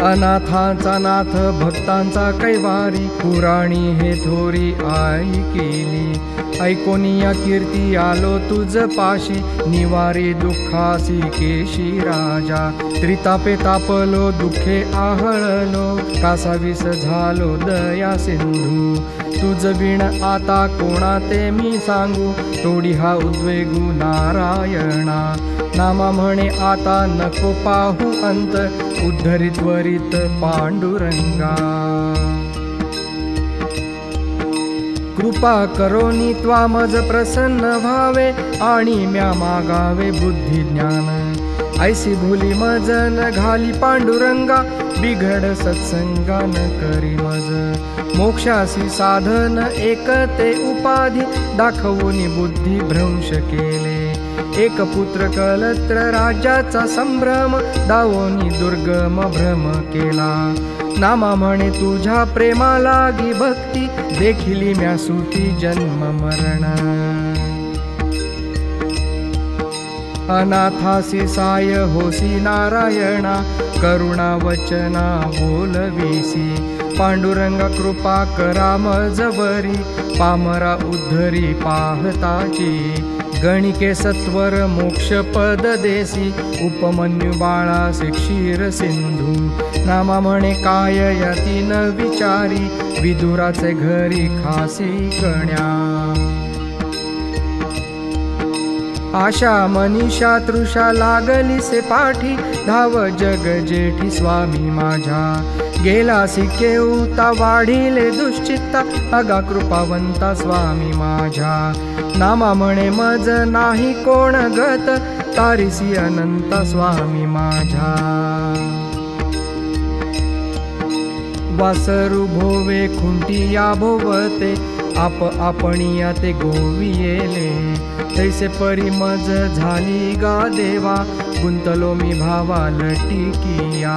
अनाथांचा नाथ भक्तांचा कैवारी, पुराणी हे थोरी आई केली। ऐकोनिया कीर्ती आलो तुझ पाशी, निवारी दुःखासी केशी राजा। त्रितापे तापलो दुःखे आहळलो, कासावीस झालो दया सिंधू। तुझ बिण आता कोणा ते मी सांगू, तोडी हा उद्वेगू नारायणा। नामा म्हणे आता नको पाहू अंत, उद्धरित त्वरित पांडुरंगा। कृपा करोनी त्वा मज प्रसन्न व्हावे, आणि म्या मागावे बुद्धी ज्ञान। ऐसी भुली मज न घाली पांडुरंगा, बिघड सत्संगा न करी मज। मोक्षासी साधन एक ते उपाधी, दाखवूनी बुद्धी भ्रंश केले। एक पुत्र कलत्र राज्याचा संभ्रम, दावोनी दुर्गम भ्रम केला। नामा म्हणे तुझ्या प्रेमा लागी भक्ती, देखिली म्या सुती जन्म मरण। अनाथासी साय होसी नारायणा, करुणा वचना बोलवीसी। पांडुरंगा कृपा करा मजवरी, पामरा उद्धरी पाहताची। गणिके सत्वर मोक्ष पद देसी, उपमन्यु बाळासे क्षीर सिंधू। नामा म्हणे काय याती न विचारी, विदुराचे घरी खासी कण्या। आशा मनीषा तृषा लागली से पाठी, धाव जग जेठी स्वामी माझ्या। गेला सिकेऊता वाढिले दुश्चित्ता, अगा कृपावंता स्वामी माझ्या। नामा म्हणे मज नाही कोण गत, तारिसी अनंत स्वामी माझ्या। वासरू भोवे खुंटिया भोवते, आप आपणिया ते गोवियेले। तैसे परी मज झाली गा देवा, गुंतलो मी भावा लटिकिया।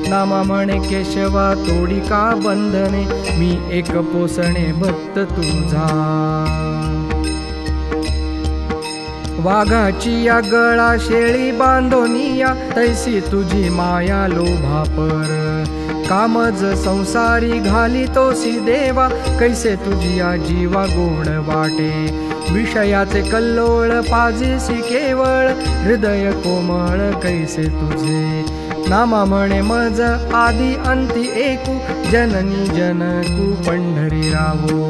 नामा म्हणे केशवा तोडी का बंधने, मी एक पोसणे भक्त तुझा। वाघाची या गळा शेळी बांधोनिया, तैसी तुझी माया लोभापर। कामज संसारी घाली तोसी देवा, कैसे तुझी या जीवा गोड वाटे। विषयाचे कल्लोळ पाजिसी केवळ, हृदय कोमळ कैसे तुझे। नामा म्हणे मज आदि अंती एकू, जननी जनकू पंढरी रावो।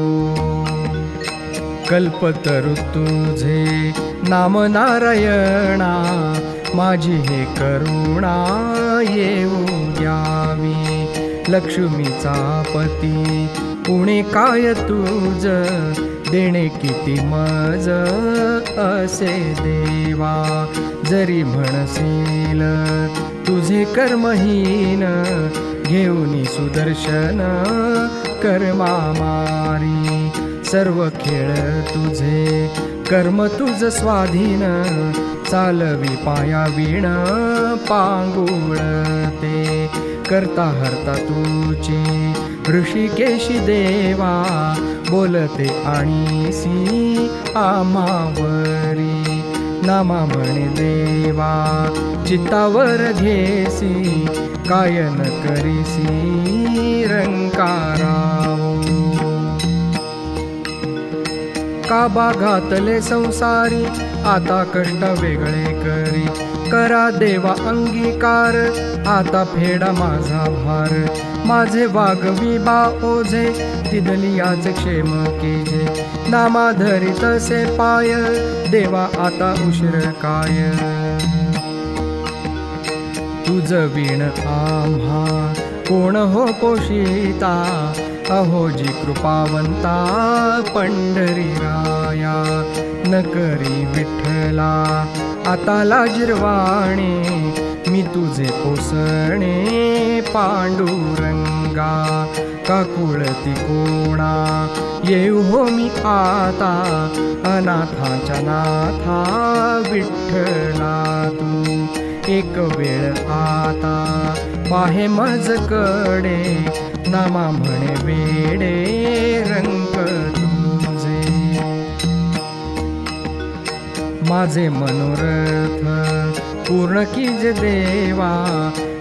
कल्पतरु तुझे नाम नारायणा, माझी हे करुणा येऊ द्यावी। लक्ष्मीचा पती पुणे काय तुझ, देणे किती मज असे देवा। जरी म्हणसील तुझे कर्महीन, घेऊनी सुदर्शन कर्मा मारी। सर्व खेळ तुझे कर्म तुझ स्वाधीन, चालवी पाया वीण पांगुळते। करता हरता तुझी ऋषिकेशी देवा, बोलते आणीसी आमावरी। नामा म्हणे देवा चित्तावर घेसी, काय न करीसी रंकारावो। का बाघातले संसारी, आता कष्ट वेगळे करी। करा देवा अंगीकार, आता फेडा माझा भार। माझे वागवी बा ओझे, तिदलियाचे क्षेम केजे। नामा धरित से पाय, देवा आता उशीर काय। तुझ वीण आम्हा कोण हो पोषिता, अहोजी कृपावंता पंढरी राया। न करी विठ्ठला आता लाजिरवाणे, मी तुझे पोसणे पांडुरंगा। काकुळती कोणा येऊ हो मी आता, अनाथांच्या नाथा विठ्ठला तू। एक वेळ आता पाहे मजकडे, नामा म्हणे वेडे रंग तुझे। माझे मनोरथ पूर्ण कीज देवा,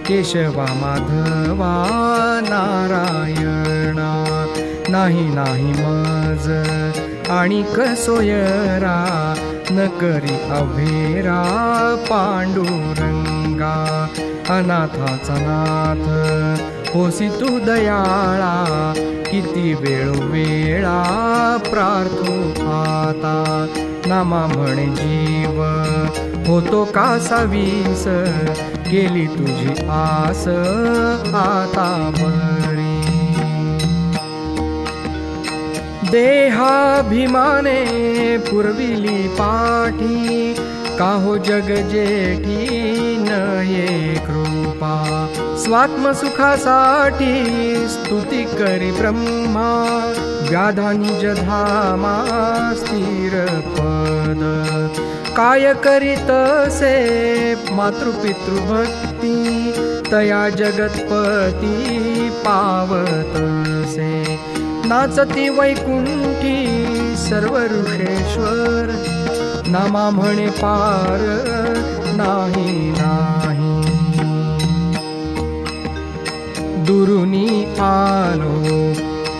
केशवा माधवा नारायणा, नाही नाही मज आणि कसोयरा, न करी अभेरा पांडुरंगा, अनाथाचा नाथ होसी तू दयाळा, किती वेळोवेळा प्रार्थू आता, नामा म्हणे जीव होतो कासा वीस, केली तुझी आस आता बरी. देहाभिमाने पुरविली पाठी, काहो जग जेठी नये कृपा, स्वात्मसुखासाठी स्तुती करी ब्रह्मा, व्याधानिज धामा स्थिर पद, काय करीतसे मातृपितृभक्ती, तया जगतपती पावतसे, नाचती वैकुंठी सर्व ऋषेश्वर, नामा म्हणे पार नाही नाही. दुरुनी आलो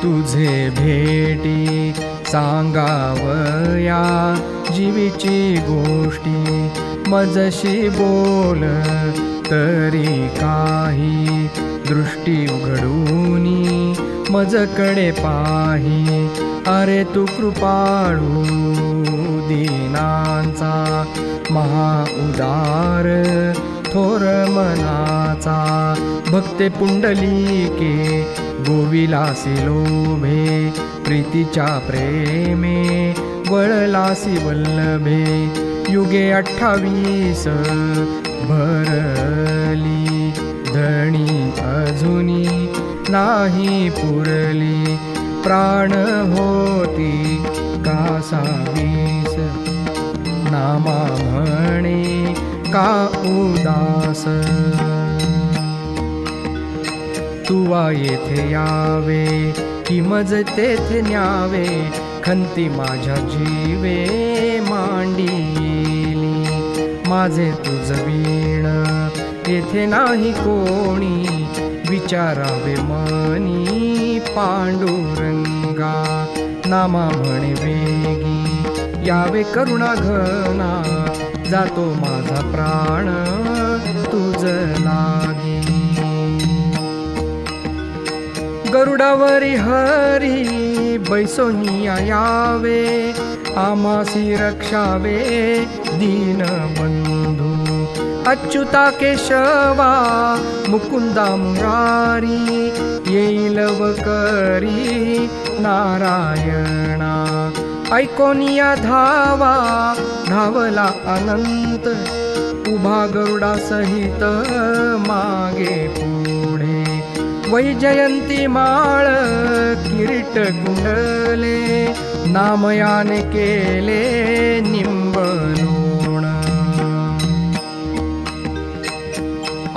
तुझे भेटी, सांगावया जीवीची गोष्टी, मजशी बोल तरी काही, दृष्टी उघडूनी मजकडे पाही, अरे तू कृपाळू दीनांचा, महाउदार थोर मनाचा, भक्ते पुंडलिके गोविलासी लोभे, प्रीतीच्या प्रेमे वळलासी वल्लभे, युगे 28 भरली, धणी अजुनी नाही पुरली, प्राण होती कासा वीस, नामा म्हणे का उदास. तुवा येथे यावे कि मज तेथे न्यावे, खंती माझ्या जीवे मांडीली, माझे तुझ वीण येथे नाही कोणी, विचारावे मनी पांडुरंगा, नामा म्हणे वेगी यावे करुणा घना, जातो माझा प्राण तुझ लागी. गरुडावरी हरी बैसोनिया यावे, आमासी रक्षावे दीनबंधू, अच्युता केशवा मुकुंदा मुरारी, येईल वकरी नारायणा, ऐकोनिया धावा धावला अनंत, उभा गरुडा सहित मागे पुढे, वैजयंती माळ किरीट कुंडले, नामयाने केले निंबलोण.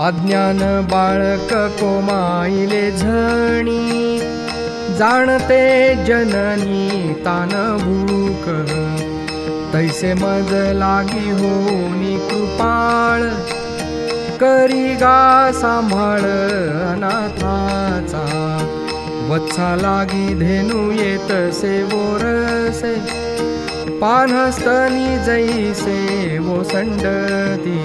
अज्ञान बाळक कोमाईले झणी, जाणते जननी तान भूक, तैसे मज लागी होनी कृपाळ, करी गा सांभाळ अनाथाचा, वत्सा लागी धेनू येतसे वोरसे, पानहस्तनी जैसे वो संडती,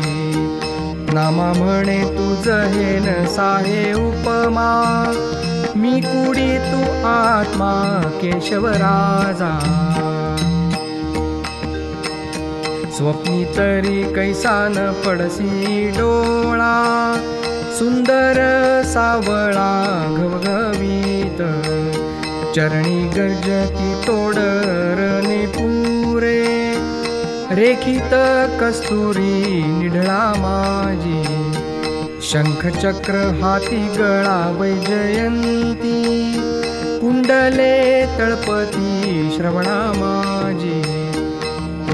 नामा म्हणे तुझ हेन साहे उपमा, मी कुडी तू आत्मा केशवराजा. स्वप्नी तरी कैसा न पडसी डोळा, सुंदर सावळा घवघवीत, चरणी गर्जती तोडरने पुरे, रेखित कस्तुरी निढळा माझी, शंखचक्र हाती गळा वैजयंती, कुंडले तळपती श्रवणा माझी,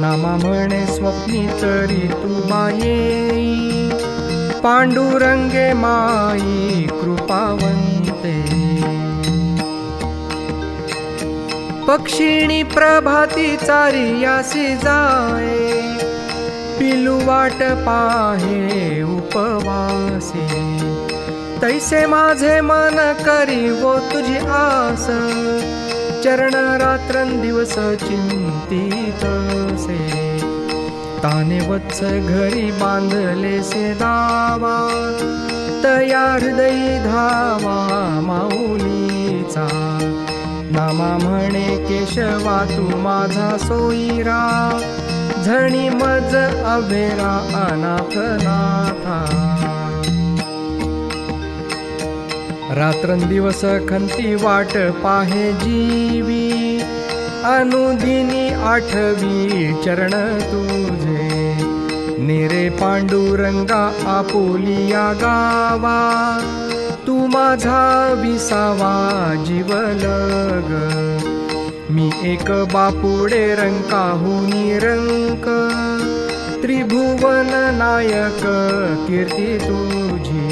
नामा म्हणे स्वप्नी तरी तू माये, पांडुरंगे माई कृपावंते. पक्षिणी प्रभाती चारियासी जाये, पिलू वाट पाहे उपवासी, तैसे माझे मन करी वो तुझी आस, चरण रात्रंदिवस चिंतित से, ताने वत्स घरी बांधले से दावा, तया हृदयी धावा माऊलीचा, नामा म्हणे केशवा तू माझा सोयीरा, झणी मज अभेरा अनाथनाथा। रात्रंदिवस खंती वाट पाहे जीवी, अनुदिनी आठवी चरण तुझे, नेरे पांडुरंगा आपुलिया गावा, तू माझा विसावा जीवलग, मी एक बापुडे रंकाहुनी रंक, त्रिभुवन नायक कीर्ती तुझी,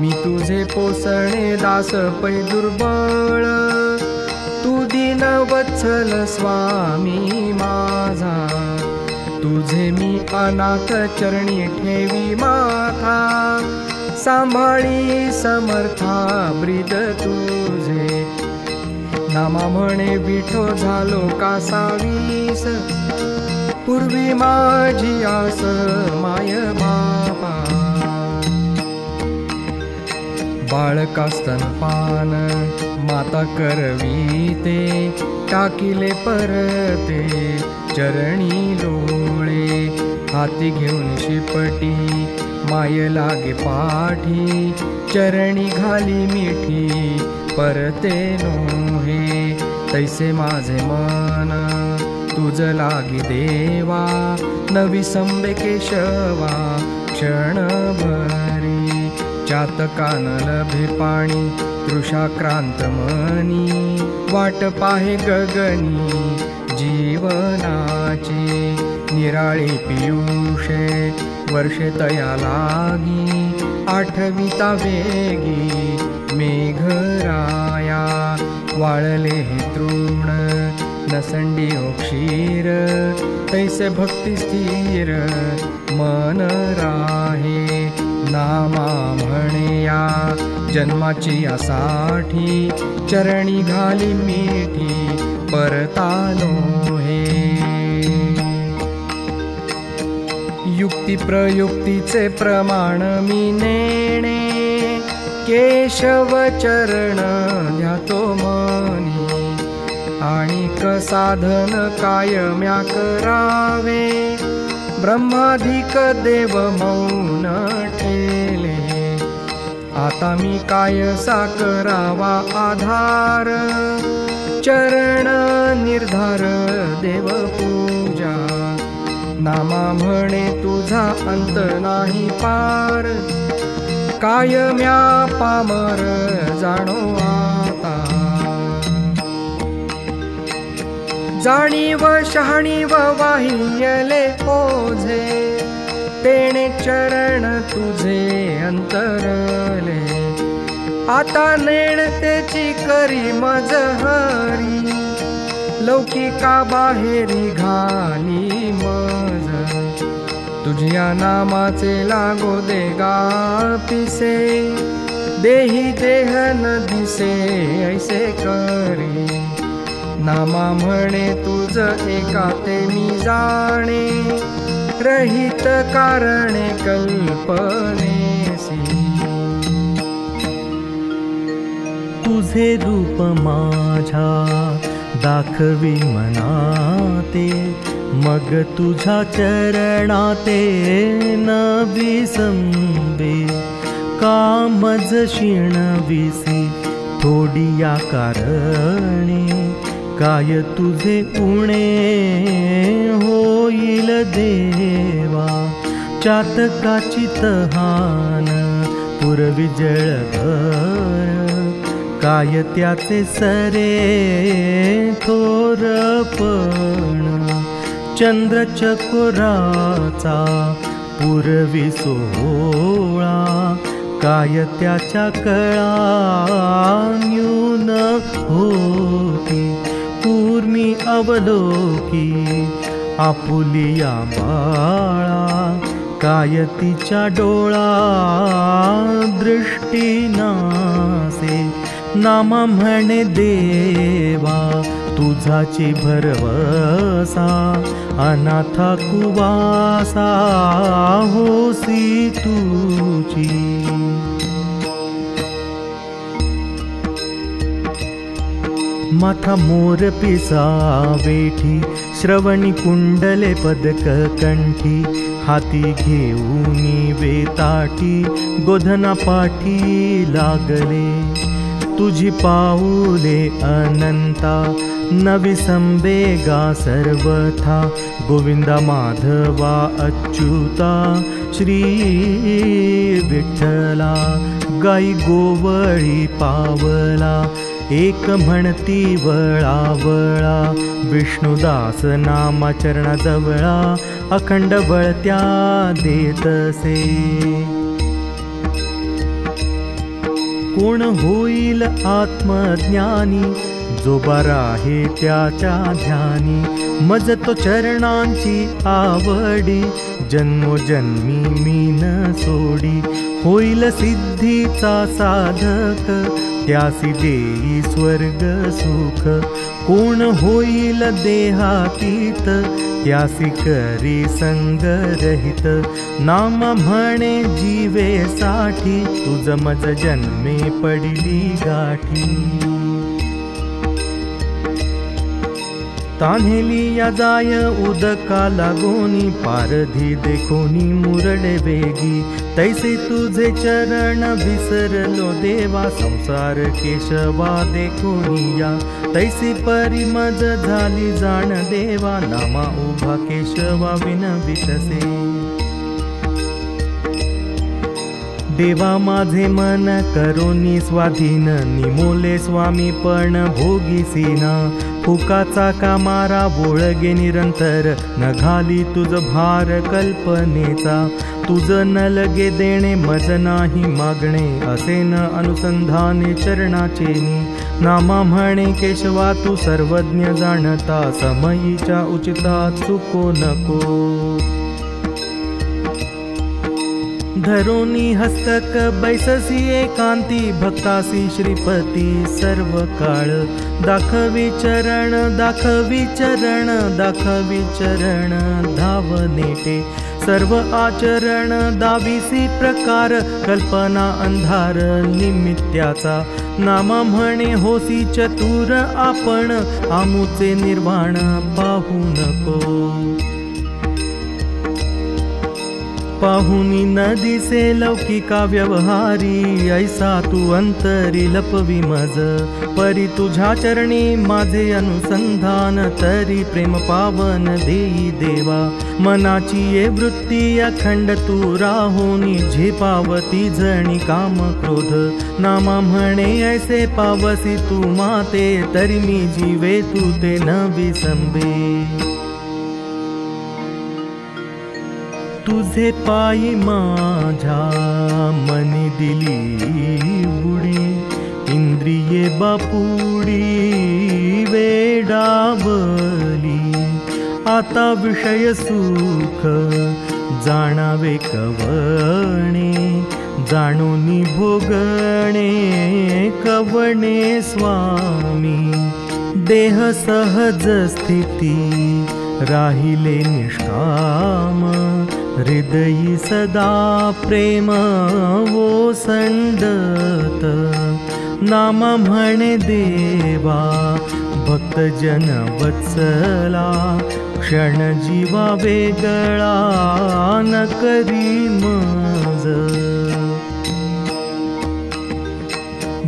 मी तुझे पोसणे दास पै दुर्बळ, तू दीन वत्सल स्वामी माझा, तुझे मी अनाथ चरणी ठेवी माथा, सांभाळी समर्था ब्रीद तुझे, नामा म्हणे विठो झालो कासावीस, पूर्वी माझी आस माय बापा, बाळका स्तनपान माता करवीते, टाकिले परते चरणी लोळे, हाती घेऊन शिपटी माय लागे पाठी, चरणी घाली मिठी परते नोहे, तैसे माझे मन तुझ लागी देवा, नवी संबे केशवा क्षणभरी, चातकान लभे पाणी तृषाक्रांत मनी, वाट पाहे गगनी जीवनाची, निराळे पियुषे वर्षे तया लागी, आठविता वेगी मेघराया, वाळले हे तृण नसंडी क्षीर, तैसे भक्ती स्थिर मन राहे, नामा म्हणे या जन्माची आसाठी, चरणी घाली मिठी परतालो हे, युक्ती प्रयुक्तीचे प्रमाण मी नेणे, केशव चरण ध्यातो मनी, आणिक साधन काय म्या करावे, ब्रह्माधिक देव मौन ठेले, आता मी काय सा करावा आधार, चरण निर्धार देव पूजा, नामा म्हणे तुझा अंत नाही पार, काय म्या पामर जाणो आता, जाणीव शहाणीव वाहियले ओझे, तेणे चरण तुझे अंतरले, आता नेण तेची करी मज हरी, लौकिका बाहेरी घाली मज, तुझ्या नामाचे लागो दे गा पिसे, देही देह न दिसे ऐसे करी, नामा म्हणे तुझ एका ते मी जाणे, रहित कारणे कल्पनेसी, तुझे रूप माझ्या दाखवी मनाते, मग तुझ्या चरणाते नवी संबे, कामज क्षीणविसी थोडी या कारणे, काय तुझे उणे होईल देवा, चातकाची तहान पुरवी जळभर, काय त्याचे सरे थोरपण, चंद्र चकोराचा पुरवी सोहळा, काय त्याच्या कळा न्यून होती, पूर्मी अवलोकी आपुलिया बाळा, काय तिच्या डोळा दृष्टी नासे, नाम म्हणे देवा तुझाची भरवसा, अनाथा कुवासा होसी तुझी. माथा मोर पिसा वेठी, श्रवणी कुंडले पदक कंठी, हाती घेऊनी वेताटी, गोधना पाठी लागले. तुझी पाऊले अनंता, नवी संवेगा सर्वथा, गोविंदा माधवा अच्युता श्री विठ्ठला. गाई गोवळी पावला, एक म्हणती वळावळा, विष्णुदास नामा चरणाजवळा, अखंड वळत्या देतसे. कोण होईल आत्मज्ञानी, जो बारा आहे त्याच्या ध्यानी, मज तो चरणांची आवडी, जन्मोजन्मी मी न सोडी. होईल सिद्धीचा साधक, त्यासी देई स्वर्ग सुख. कोण होईल देहातीत, त्यासी करी संगरहित. नाम म्हणे जीवेसाठी, तुझ मज जन्मे पडिली गाठी. तान्हेली या जाय उदका लागोनी, पारधी देखोनी मुरडे वेगी. तैसे तुझे चरण विसरलो देवा, संसार केशवा देखोनी या. तैसी परी मज झाली जाण देवा, नामा उभा केशवा विनवितसे. देवा माझे मन करोनी स्वाधीन, निमोले स्वामी पण भोगीसीना. फुकाचा कामारा बोळगे निरंतर, न घाली तुझ भार कल्पनेचा. तुझ न लगे देणे मज नाही मागणे, असे न अनुसंधाने चरणाचेनी. नामा म्हणे केशवा तू सर्वज्ञ जाणता, समयीच्या उचितात चुको नको. धरोनी हस्तक बैससी एकांती, भक्तासी श्रीपती सर्व काळ. दाखवी चरण दाखवी चरण दाखवी चरण, धावनेटे सर्व आचरण. दाविसी प्रकार कल्पना अंधार निमित्याचा. नामा म्हणे होसी चतुर आपण, आमुचे निर्वाण पाहू नको. पाहुनी न दिसे लौकिका व्यवहारी, ऐसा तू अंतरी लपवी मज. परी तुझ्या चरणी माझे अनुसंधान, तरी प्रेम पावन देई देवा. मनाची ये वृत्ती अखंड तू राहोनी, झेपावती जणी काम क्रोध. नामा म्हणे ऐसे पावसी तू माते, तरी मी जीवे तू ते न विसंबे. तुझे पायी माझ्या मनी दिली बुडी, इंद्रिये बापुडी वेडावली. आता विषय सुख जाणावे कवणे, जाणूनी भोगणे कवणे स्वामी. देह सहज स्थिती राहिले निष्काम, हृदयी सदा प्रेम ओसंडत. नाम म्हणे देवा भक्तजन वत्सला, क्षण जीवा वेगळा न करी मज.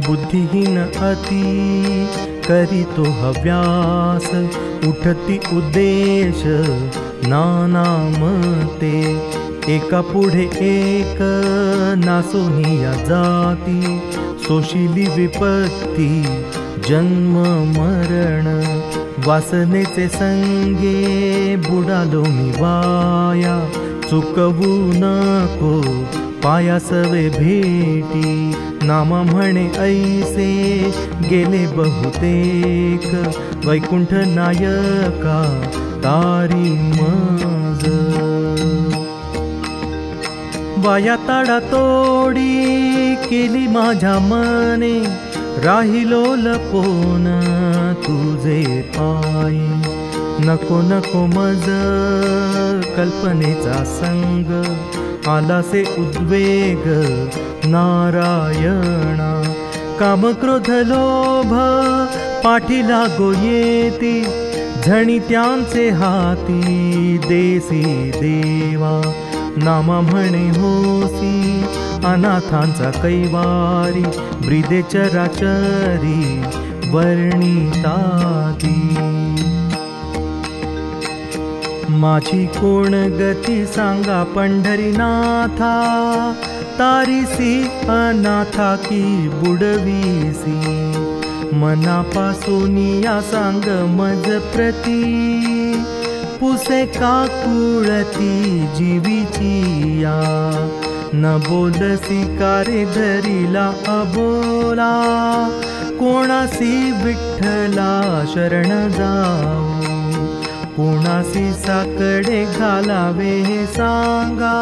बुद्धिहीन अति करीतो हव्यास, उठती उद्देश नाना मते. एका पुढे एक नासोनिया जाती, सोशिली विपत्ती जन्म मरण. वासनेचे संगे बुडालो मी वाया, चुकवू नको पायासवे भेटी. नाम म्हणे ऐसे गेले बहुतेक, वैकुंठ नायका तारी मज. वाया ताडा तोडी केली माझ्या मने, राहिलो लपून तुझे पाय. नको नको मज कल्पनेचा संग, आलासे उद्वेग नारायणा. काम क्रोध लोभ पाठी लागो येती, झणी त्यांचे हाती देसी देवा. नामा म्हणे होसी अनाथांचा कैवारी, ब्रिदे चराचरी वर्णिताती. माझी कोण गती सांगा पंढरीनाथा, तारीसी अनाथा की बुडवीसी. मनापासून या सांग मज प्रती, पुसे काकुळती जीवीची या. न बोलसी कारे धरीला अबोला, कोणासी विठ्ठला शरण जाऊ. कोणासी साकडे घालावे हे सांगा,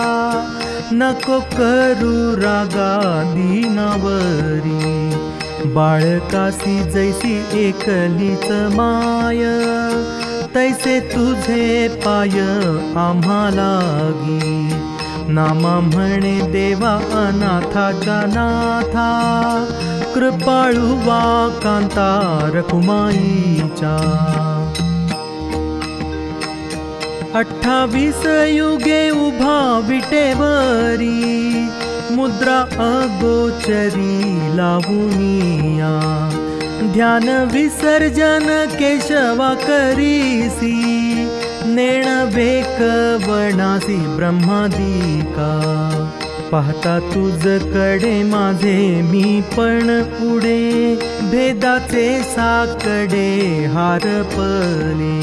नको करू रागा दीनावरी. बाळकासी जैसी एकलीच माय, तैसे तुझे पाय आम्हालागी. नामा म्हणे देवा अनाथाच्या नाथा, कृपाळू वा कांता रखुमाईच्या. 28 युगे उभा विटेवरी, मुद्रा अगोचरी लावूनिया. ध्यान विसर्जन केशवा करीसी, नेण वेकवणासी ब्रह्मादिका. पाहता तुझकडे माझे मी पण उडे, भेदाचे साकडे हारपले.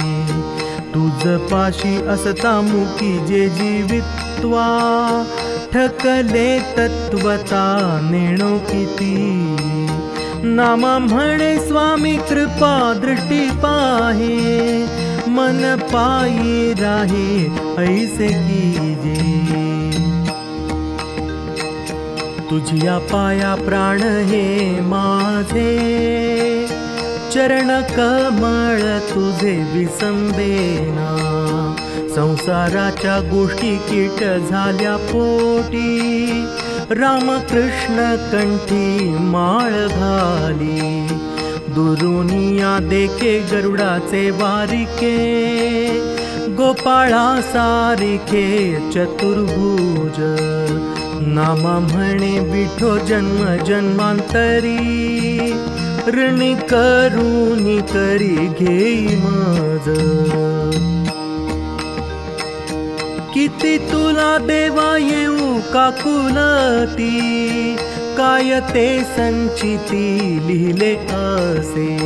तुझ पाशी असता मुकी जे जीवित्वा, ठकले तत्वता नेणो किती. नामा म्हणे स्वामी कृपा दृष्टी पाहे, मन पायी राहे ऐसे कीजे. तुझिया पाया प्राण हे माझे, चरण कमळ तुझे विसंबेना. संसाराच्या गोष्टी कीट झाल्या पोटी, रामकृष्ण कंठी माळ घाली. दुरुनिया देखे गरुडाचे वारिके, गोपाळा सारिखे चतुर्भुज. नामा म्हणे विठो जन्म जन्मांतरी, ऋणी करुनी करी घेई मज. किती तुला देवा येऊ काकुलती, काय ते संचिती लिहिले असे.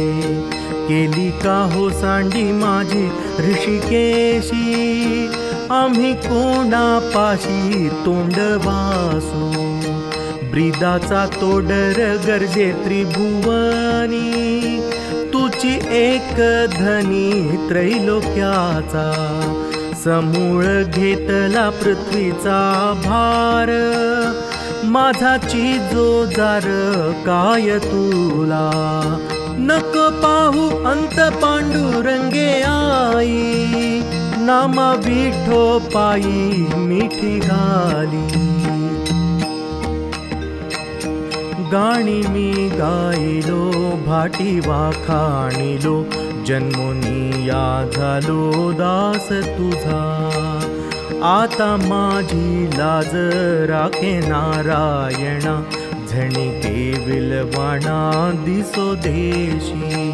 केली का हो सांडी माझी ऋषिकेशी, आम्ही कोणापाशी तोंड वासू. ब्रिदाचा तोडर गरजे त्रिभुवनी, तुची एक धनी त्रैलोक्याचा. समूळ घेतला पृथ्वीचा भार, माझा चिजोजार काय तुला. नको पाहू अंत पांडुरंगे आई, नामा विठो पायी मिठी घाली. गाणी मी गायलो भाटी वाखाणिलो, जन्मोनी या झालो दास तुझा. आता माझी लाज राखे नारायणा, झणी केविलवाणा दिसो देशी.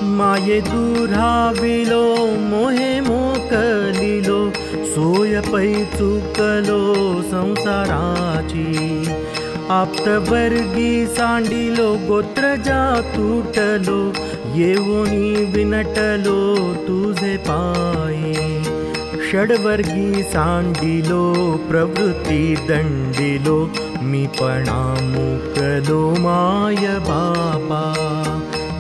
माये दुराविलो मोहे मोकलिलो, सोय पै चुकलो संसाराची. आप्तवर्गी सांडिलो गोत्र जा तुटलो, येऊनी विनटलो तुझे पाये. षड्वर्गी सांडिलो प्रवृत्ती दंडिलो, मी पणा मुकलो माय बापा.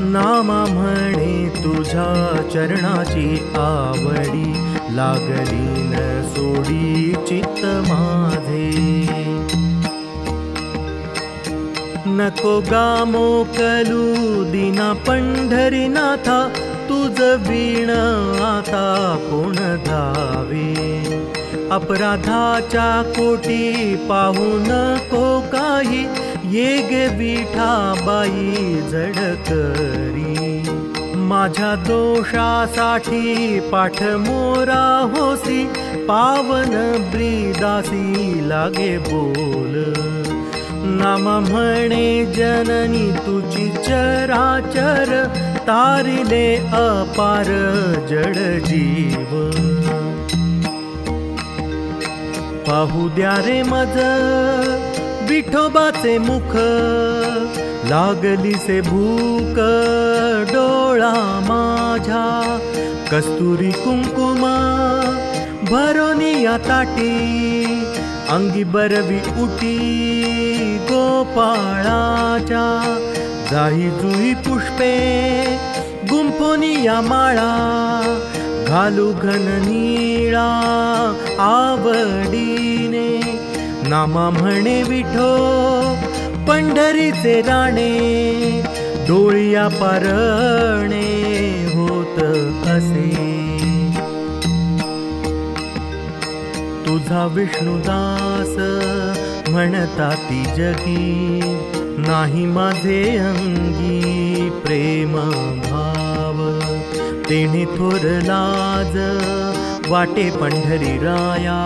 नामा म्हणे तुझ्या चरणाची आवडी, लागलीन सोडी चित्त माझे. नको गा मोकलू दिना पंढरीनाथा, तुझ वीण आता कोण धावे. अपराधाच्या कोटी पाहू नको काही, ये गे विठाबाई जडकरी. माझ्या दोषासाठी पाठ मोरा होसी, पावन ब्रीदासी लागे बोल. नामा म्हणे जननी तुझी चराचर, तारिले अपार जड जीव. पाहू द्या रे मज विठोबाचे मुख, लागली से भूक डोळा माझ्या. कस्तुरी कुंकुम भरोनिया ताटी, अंगी बरवी उटी गोपाळाच्या. जाई जुई पुष्पे गुंफोनिया माळा, घालू घन निळा आवडीने. नामा म्हणे विठो पंढरीचे राणे, डोळिया पारणे होत असे. तुझा विष्णुदास म्हणता ती जगी, नाही माझे अंगी प्रेम भाव. तेने थोर लाज वाटे पंढरी राया,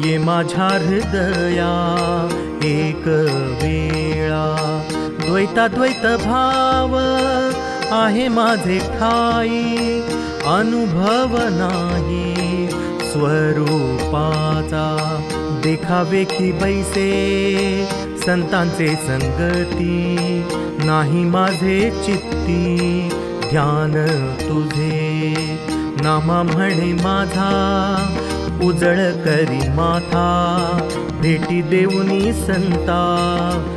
ये माझ्या हृदया एक वेळा. द्वैताद्वैत भाव आहे माझे ठाई, अनुभव नाही स्वरूपाचा. देखावेखी बैसे संतांचे संगती, नाही माझे चित्ती ध्यान तुझे. नामा म्हणे माझा उजळ करी माथा, भेटी देऊनी संता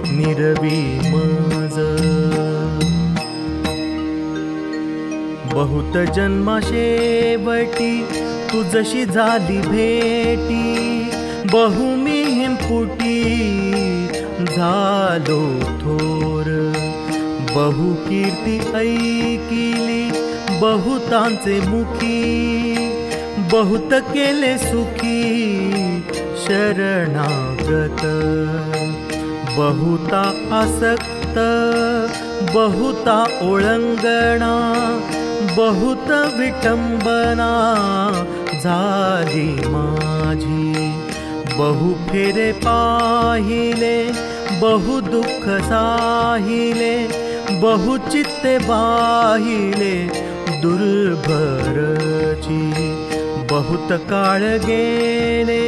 निरवी मज. बहुत जन्माशेवटी तुझशी झाली भेटी, बहुमिहिम फुटी झालो थोर. बहु कीर्ती ऐकिली बहुतांचे मुखी, बहुत केले सुखी शरणागत. बहुता आसक्त बहुता ओळंगणा, बहुत विटंबना झाली माझी. बहु फेरे पाहिले बहु दुःख साहिले, बहु चित्ते वाहिले दुर्भरची. बहुत काळ गेले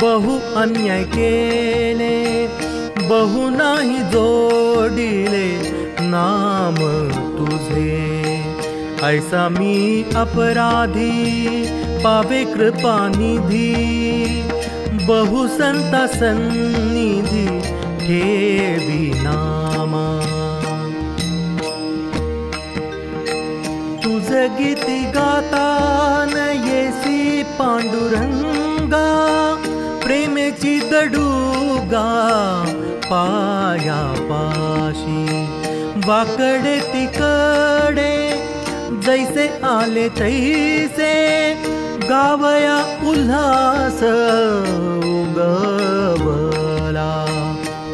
बहु अन्याय केले, बहु नाही जोडिले नाम तुझे. ऐसा मी अपराधी पावे कृपा निधी, बहु संता सन्निधी ठेवी नामा. तुझ गीती गातान येसी पांडुरंगा, प्रेमेची दडूगा पाया पाशी. वाकडे तिकडे जैसे आले तैसे, गावया उल्हास उगवला.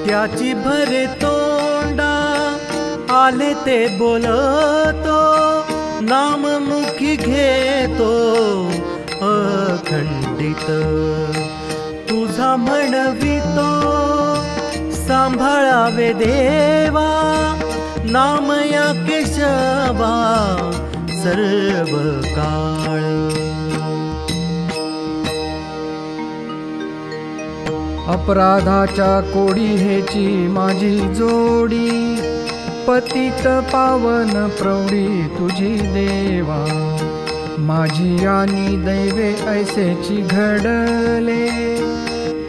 त्याची भरे तोंडा आले ते बोलतो, नाम मुखी घेतो अखंडित. तुझा म्हणवितो सांभाळावे देवा, नाम या केशवा सर्व काळ. अपराधाच्या कोडी हेची माझी जोडी, पतित पावन प्रौढी तुझी देवा. माझी आणि दैवे ऐसेची घडले,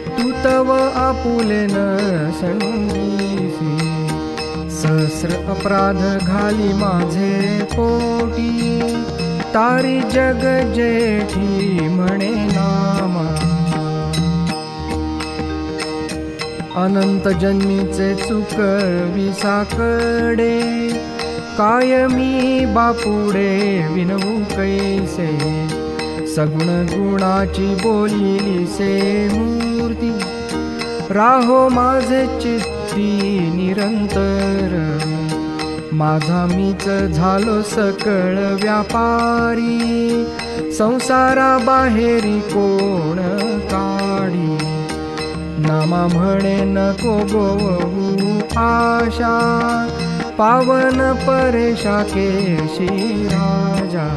तू तव आपुले न संगीसी. सहस्र अपराध घाली माझे पोटी, तारी जग जेठी म्हणे नामा। अनंत जन्मीचे चुकवी साकडे, कायमी बापुडे विनवू कैसे। सगुण गुणाची बोलिली से मूर्ती, राहो माझे चित्ती निरंतर। माझा मीच झालो सकळ व्यापारी, संसारा बाहेरी कोण काढी। नामा म्हणे नको गोवू आशा, पावन परेशा केशी राजा।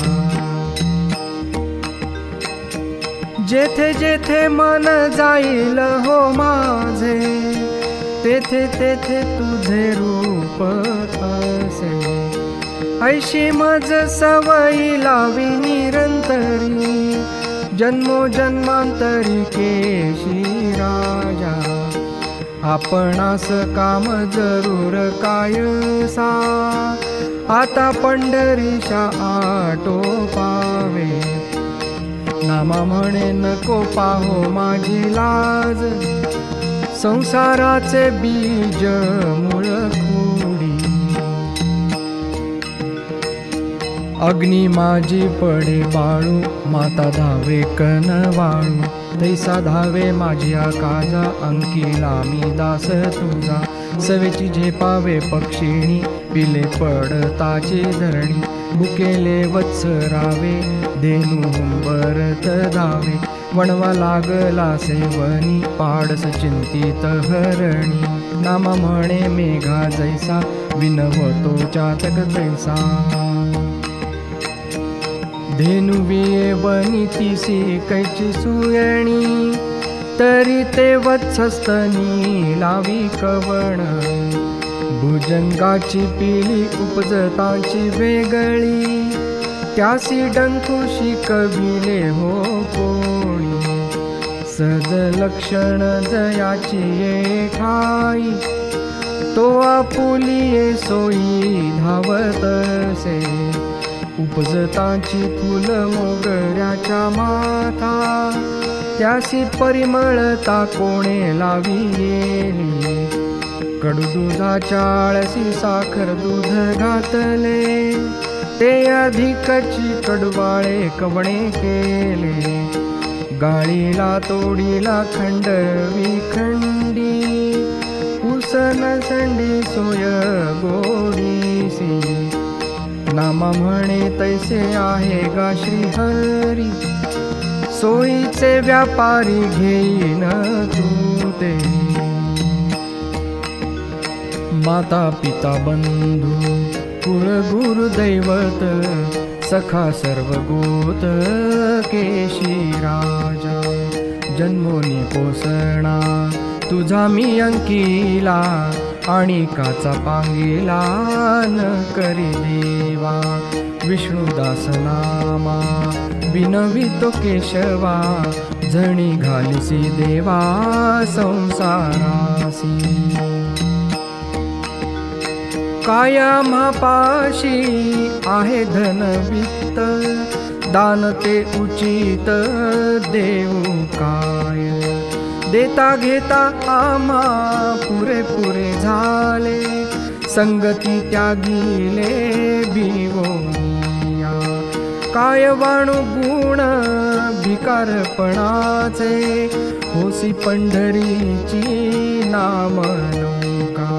जेथे जेथे मन जाईल हो माझे, तेथे तेथे तुझे रूप असे। ऐशी मज सवयी लावी निरंतरी, जन्मोजन्मांतरी केशी राजा। आपणास काम जरूर कायसा, आता पंढरीशा आटोपावे। नामा म्हणे नको पाहो माझी लाज, संसाराचे बीज मूळ खोडी। अग्नी माझी पडे बाळू, माता धावे कनवाळू। तैसा धावे माझी काजा, अंकिला मी दास तुझा। सवेची झेपावे पक्षिणी, पिले पडताची धरणी। भुकेले वत्स रावे, धेनू हुंबरत धावे। वणवा लागला सेवनी, पाडस चिंतित हरणी। नामा म्हणे मेघा जैसा, विनवतो चातक तैसा। धेनू विये तिसी कैची सुयणी, तरी ते वत्सस्तनी लावी कवण। भुजंगाची पिली उपजताची वेगळी, त्यासी डंकुशी कविले हो कोणी। सज लक्षण जयाची ये ठाई, तो आपुलिये सोयी धावतसे। उपजताची फुल मोगऱ्याच्या माथा, त्यासी परिमळता कोणे लावी गेली। कडू दुधाच्या आळशी साखर दूध घातले, ते अधिकची कडवाळे कवणे केले। गाळीला तोडीला खंड विखंडी, उसन संडी सोय गोडीसी। नामा म्हणे तैसे आहे गा श्रीहरी, सोयीचे व्यापारी घेईन तू ते। माता पिता बंधू कुळ गुरु दैवत, सखा सर्व गोत केशी राजा। जन्मोनी पोसणा तुझा मी अंकिला, आणि काचा पांगिला न करी देवा। विष्णुदास नामा विनवितो केशवा, जणी घालिसी देवा संसारासी। काया मापाशी आहे धन वित्त, दान ते उचित देऊ काय। देता घेता आम्हा पुरे झाले, संगती त्यागिले बिवोनिया। काय वाणू गुण भिकारपणाचे, होसी पंढरीची नाम नौका।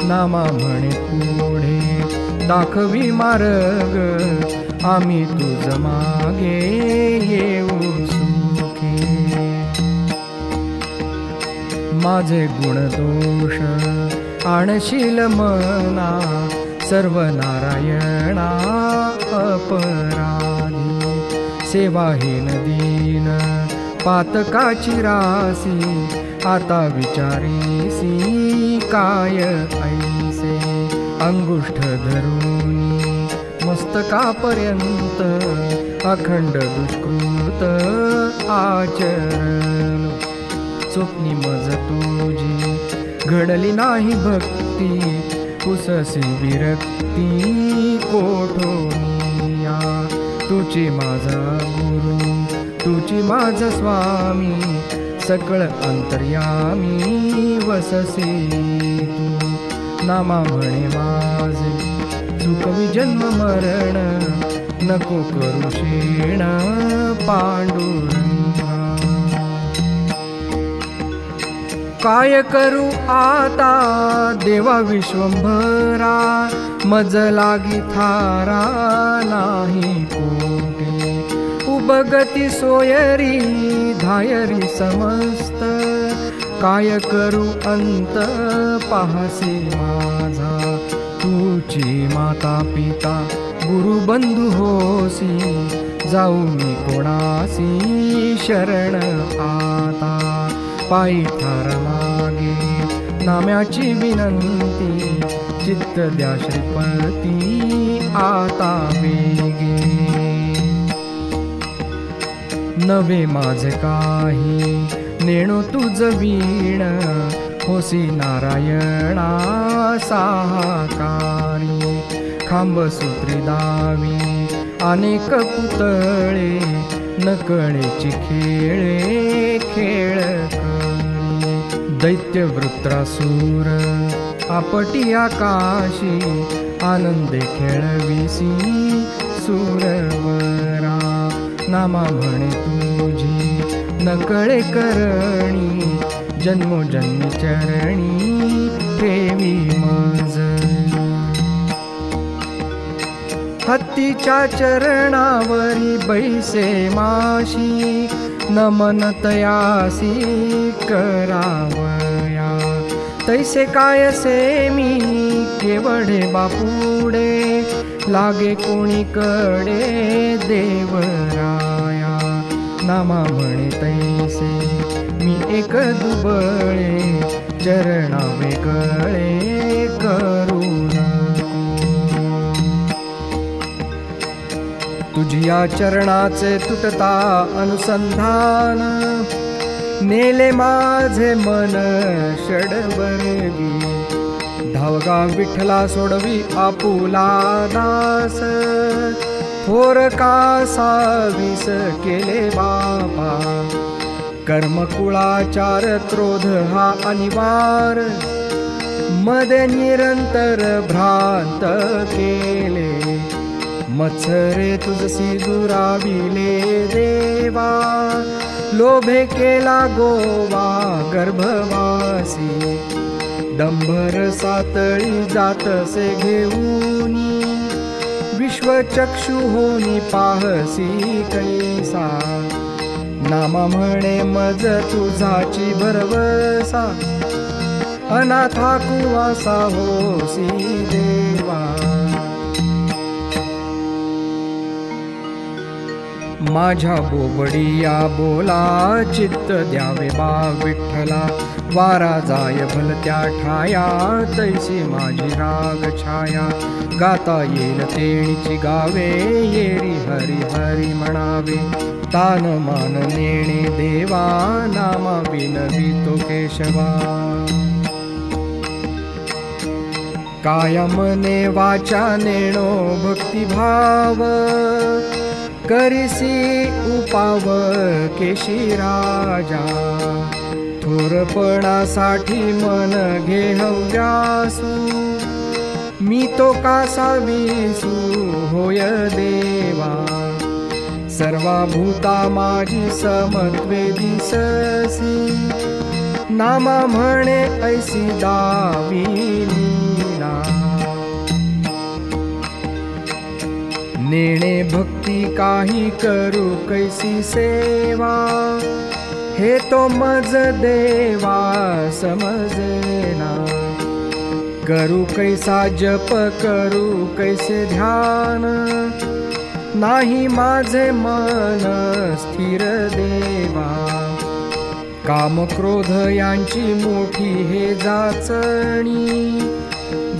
नामा म्हणे पुढे दाखवी मार्ग, आम्ही तुझ मागे येऊ सुखे। माझे गुण दोष आणशील मना, सर्व नारायणा अपराधी। सेवाहीन दीन पातकाची रासी, आता विचारीसी काय ऐसे। अंगुष्ठ धरूनी मस्तकापर्यंत, अखंड दुष्कृत आचरण। स्वप्नी मज तुझी घडली नाही भक्ती, पुससी विरक्ती कोठोनिया। तुची माझा गुरु, तुची माझा स्वामी, सकळ अंतर्यामी वससी तू. नामा म्हणे माझे चुकवी जन्म मरण, नको करू क्षीण पांडुरंगा. काय करू आता देवा विश्वंभरा, मज लागी थारा नाही कोठे. उबगती सोयरी धायरी समस्त, काय करू अंत पाहसी माझा. तुची माता पिता गुरु बंधू होसी, जाऊ मी कोणासी शरण आता. पायी ठार मागे नाम्याची विनंती, चित्त द्या श्रीपती आता वेगे. नवे माझे काही नेणो तुझ वीण, होसी नारायणा साहाकारी. खांबसूत्री दावी अनेक पुतळे, नकळेची खेळे खेळ करी. दैत्य वृत्रासूर आपटी आकाशी, आनंदे खेळविसी सूरवरा. नामा म्हणे तुझी नकळे करणी, जन्मोजन्मी चरणी ठेवी मज. हत्तीच्या चरणावरी बैसे माशी, नमन तयासी करावया. तैसे कायसे मी केवढे बापुडे, लागे कोणीकडे देवराया. नामा म्हणे तैसे मी एक दुबळे, चरणा वेगळे करू नको. तुझिया चरणाचे तुटता अनुसंधान, नेले माझे मन षडवर्गी. धावगा विठ्ठला सोडवी आपुला दास, थोर कासा विस केले बापा. कर्मकुळाचार क्रोध हा अनिवार, मध्ये निरंतर भ्रांत केले. मत्सरे तुझसी दुराविले देवा, लोभे केला गोवा गर्भवासी. दंभर सातळी जातसे घेऊनी, विश्वचक्षु होनी पाहसी कैसा. नामा म्हणे मज तुझाची भरवसा, अनाथा कुवासा होसी देवा. माझ्या बोबडिया बोला चित्त द्यावे बा विठ्ठला. वारा जाय भलत्या ठाया, तैसी माझी राग छाया. गाता येईल तेणीची गावे, येरी हरी हरी म्हणावे. तान मान नेणे देवा, नामा विनवितो केशवा. काया मने वाचा नेणो भक्तिभाव, करिसी उपाव केशी राजा. थोरपणासाठी मन घे हव्यासू, मी तो कासा विसू होय देवा. सर्वा भूता माझी समत्वे दिससी, नामा म्हणे ऐसी दावी लीला. नेणे भक्ती काही करू कैसी सेवा, हे तो मज देवा समजेना. करू कैसा जप करू कैसे ध्यान, नाही माझे मन स्थिर देवा. काम क्रोध यांची मोठी हे जाचणी,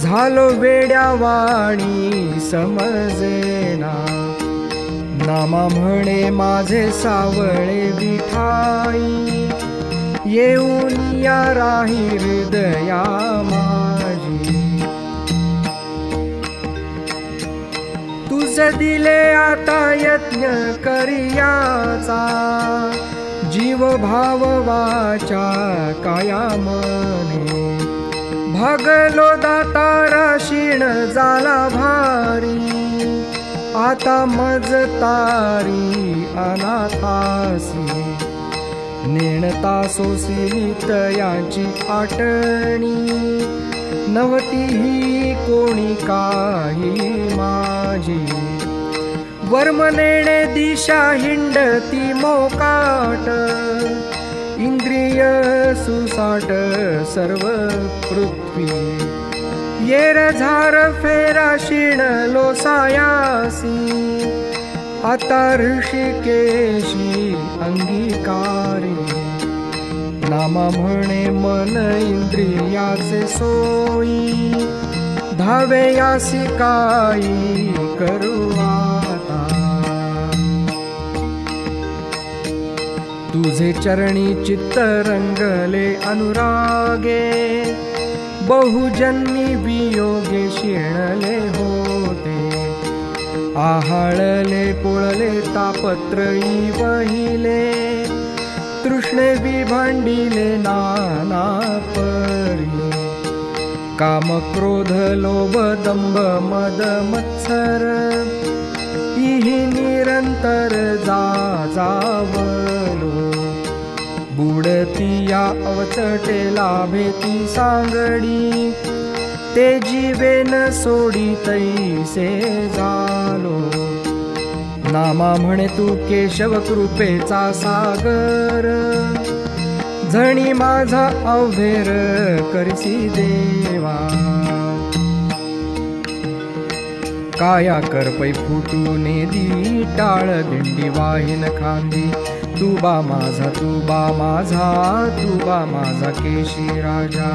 झालो वेड्यावाणी समजेना. नामा म्हणे माझे सावळे विठाई, येऊन या राही हृदया माझी. तुझे दिले आता यज्ञ करियाचा, जीव भाव वाचा काया मने, भागलो दातारा क्षीण झाला भारी, आता मज तारी अनाथासी, नेणता सोसिली तयाची आटणी, नव्हती ही कोणी काही माझी, वर्म नेणे दिशा हिंडती मोकाट, इंद्रिय सुसाट सर्व पृथ्वी, येर झार फेरा क्षीण लोसायासी, आता ऋषिकेशी अंगीकारी, नामा म्हणे मन इंद्रियाचे सोयी, धावे यासी काही करू आता, तुझे चरणी चित्त रंगले अनुरागे, बहुजन्मी वियोगे शिणले होते, आहाळले पोळले तापत्रयी वहिले, तृष्णे विभांडिले नाना परी, काम क्रोध लोभ दंभ मद मत्सर, इहि निरंतर जावलो, बुडती या अवचटे लाभेती सांगडी, ते जीवेन सोडी तैसे झालो, नामा म्हणे तू केशव कृपेचा सागर, झणी माझा अवधेर करसी देवा, काया करपै फुटून दी टाळ दिंडी वाहिन खांदी, तुबा माझा तुबा माझा तुबा माझा केशी राजा,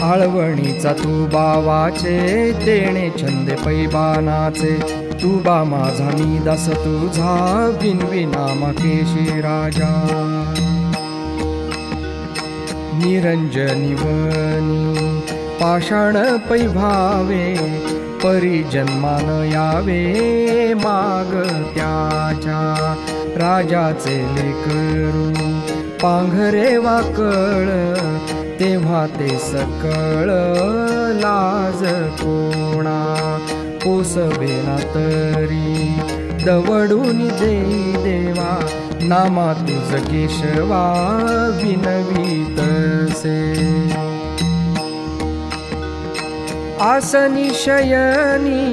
आळवणीचा तुबा वाचे देणे छंदे पैबानाचे, तुबा माझा मी दास तुझा विनविनामा केशी राजा, निरंजनी वनी पाषाण पैभावे, परिजन्मान यावे माग त्याच्या, राजाचे लेकरू पांघरे वाकळ, तेव्हा ते सकळ लाज कोणा, पोसवेना तरी दवडून देई देवा, नामा तुझ केशवा विनवीतसे, आसनी शयनी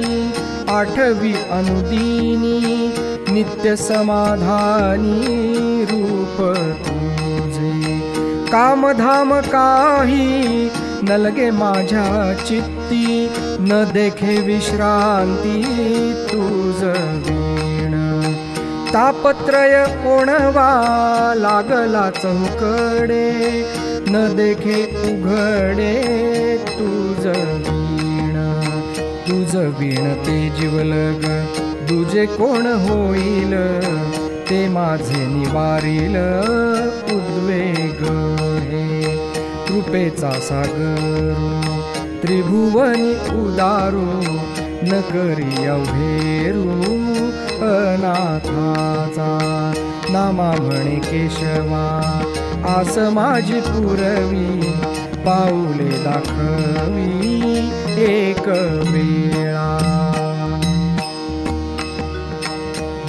आठवी अनुदिनी, नित्य समाधानी रूप तुझे, कामधाम काही न लगे माझ्या चित्ती, न देखे विश्रांती तुझ वीण, तापत्रय ओणवा लागला चौकडे, न देखे उघडे तुझ वीण, तुझ वीण ते जीवलग, तुझे कोण होईल ते माझे निवारील उद्वेग, हे कृपेचा सागर त्रिभुवनी उदारू, न करी अवघेरू अनाथाचा, नामा म्हणे केशवा आस माझी पुरवी, पाऊले दाखवी एक वेळा,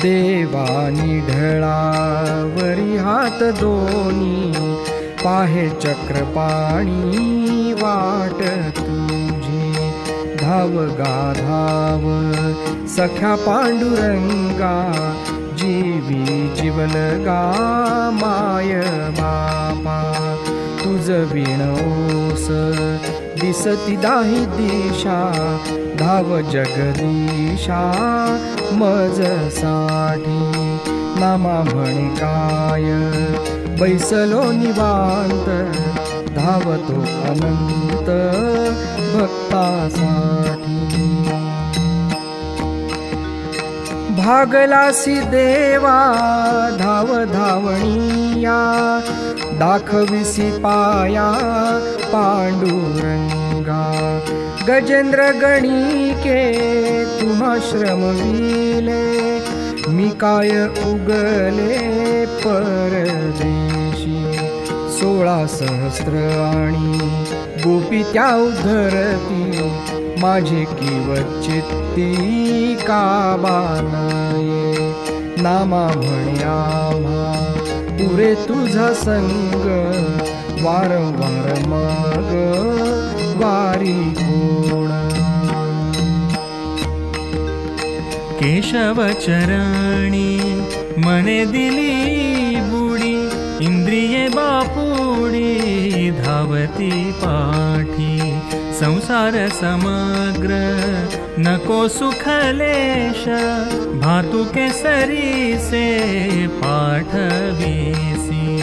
देवानी ढळावरी हात दोनी, पाहे चक्रपाणी वाट तुझी, धाव गा धाव सख्या पांडुरंगा, जीवी जीवलगा माय बापा, तुझ विणोस दिसती दाही दिशा, धाव जगदीशा मज साठी, नामा म्हणे काय बैसलो निवांत, धावतो अनंत भक्तासाठी, भागलासी देवा धाव धावणीया, दाखविसी पाया पांडुरंगा, गजेंद्र गणिके तुम्हा श्रमविले, मी काय उगले परदेशी. 16 सहस्र आणि गोपी त्या उद्धरती, माझे किवचित्ती का बानाये. नामा म्हणे आम्हा पुरे तुझा संग, वारंवार मग वारी कोण. केशव चरणी मने दिली बुडी, इंद्रिये बापुडी धावती पाठी. संसार समग्र नको सुखलेश, भातुके सरीसे पाठवीसी.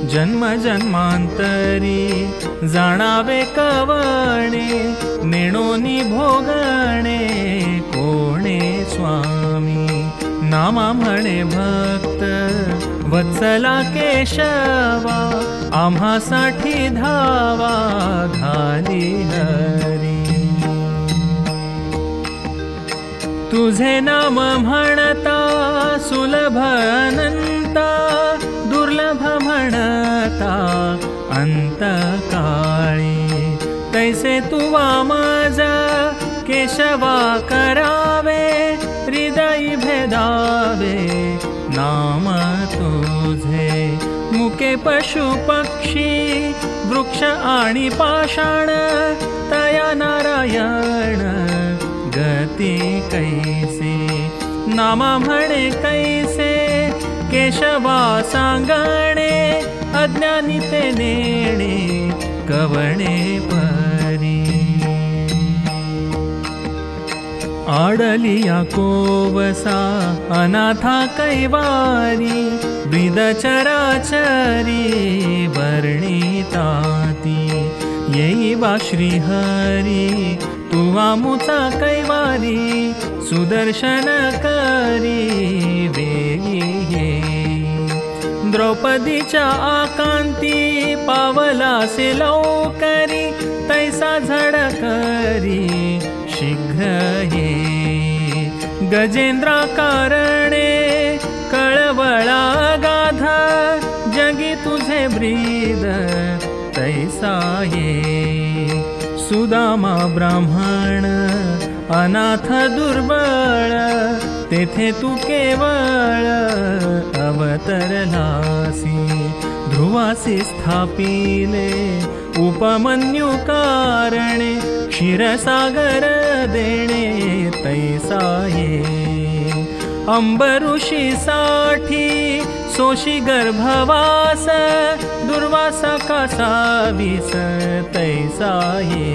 जन्म जन्मांतरी जाणावे कवणे, नेणोनी भोगणे कोणे स्वामी. नामा म्हणे भक्त वत्सला केशवा, आम्हासाठी धावा घाली हरी. तुझे नाम म्हणता सुलभ अनंता, दुर्लभ म्हणता अंतकाळी. तैसे तुवा माझा केशवा करावे, हृदयी भेदावे नाम तुझे. मुके पशु पक्षी वृक्ष आणि पाषाण, तया नारायण गती कैसे. नामा म्हणे कैसे केशवा सांगणे, अज्ञानी ते नेणे कवणे परी. आडलिया कोवसा अनाथा कैवारी, ब्रीद चराचरी वर्णिताती. येई बा श्रीहरी तुवा मुचा कैवारी, सुदर्शन करी वेगी येई. द्रौपदीच्या आकांती पावलासे लवकरी, तैसा झडकरी शीघ्र ये. गजेंद्रा कारणे कळवळा गाध, जगी तुझे ब्रीद तैसा ये. सुदामा ब्राह्मण अनाथ दुर्बळ, तेथे तू केवळ अवतरलासी. ध्रुवासी स्थापिले उपमन्यु कारणे, क्षीरसागर देणे तैसा ये. अंबऋषी साठी सोशी गर्भवास, दुर्वासा कासावीस तैसा ये.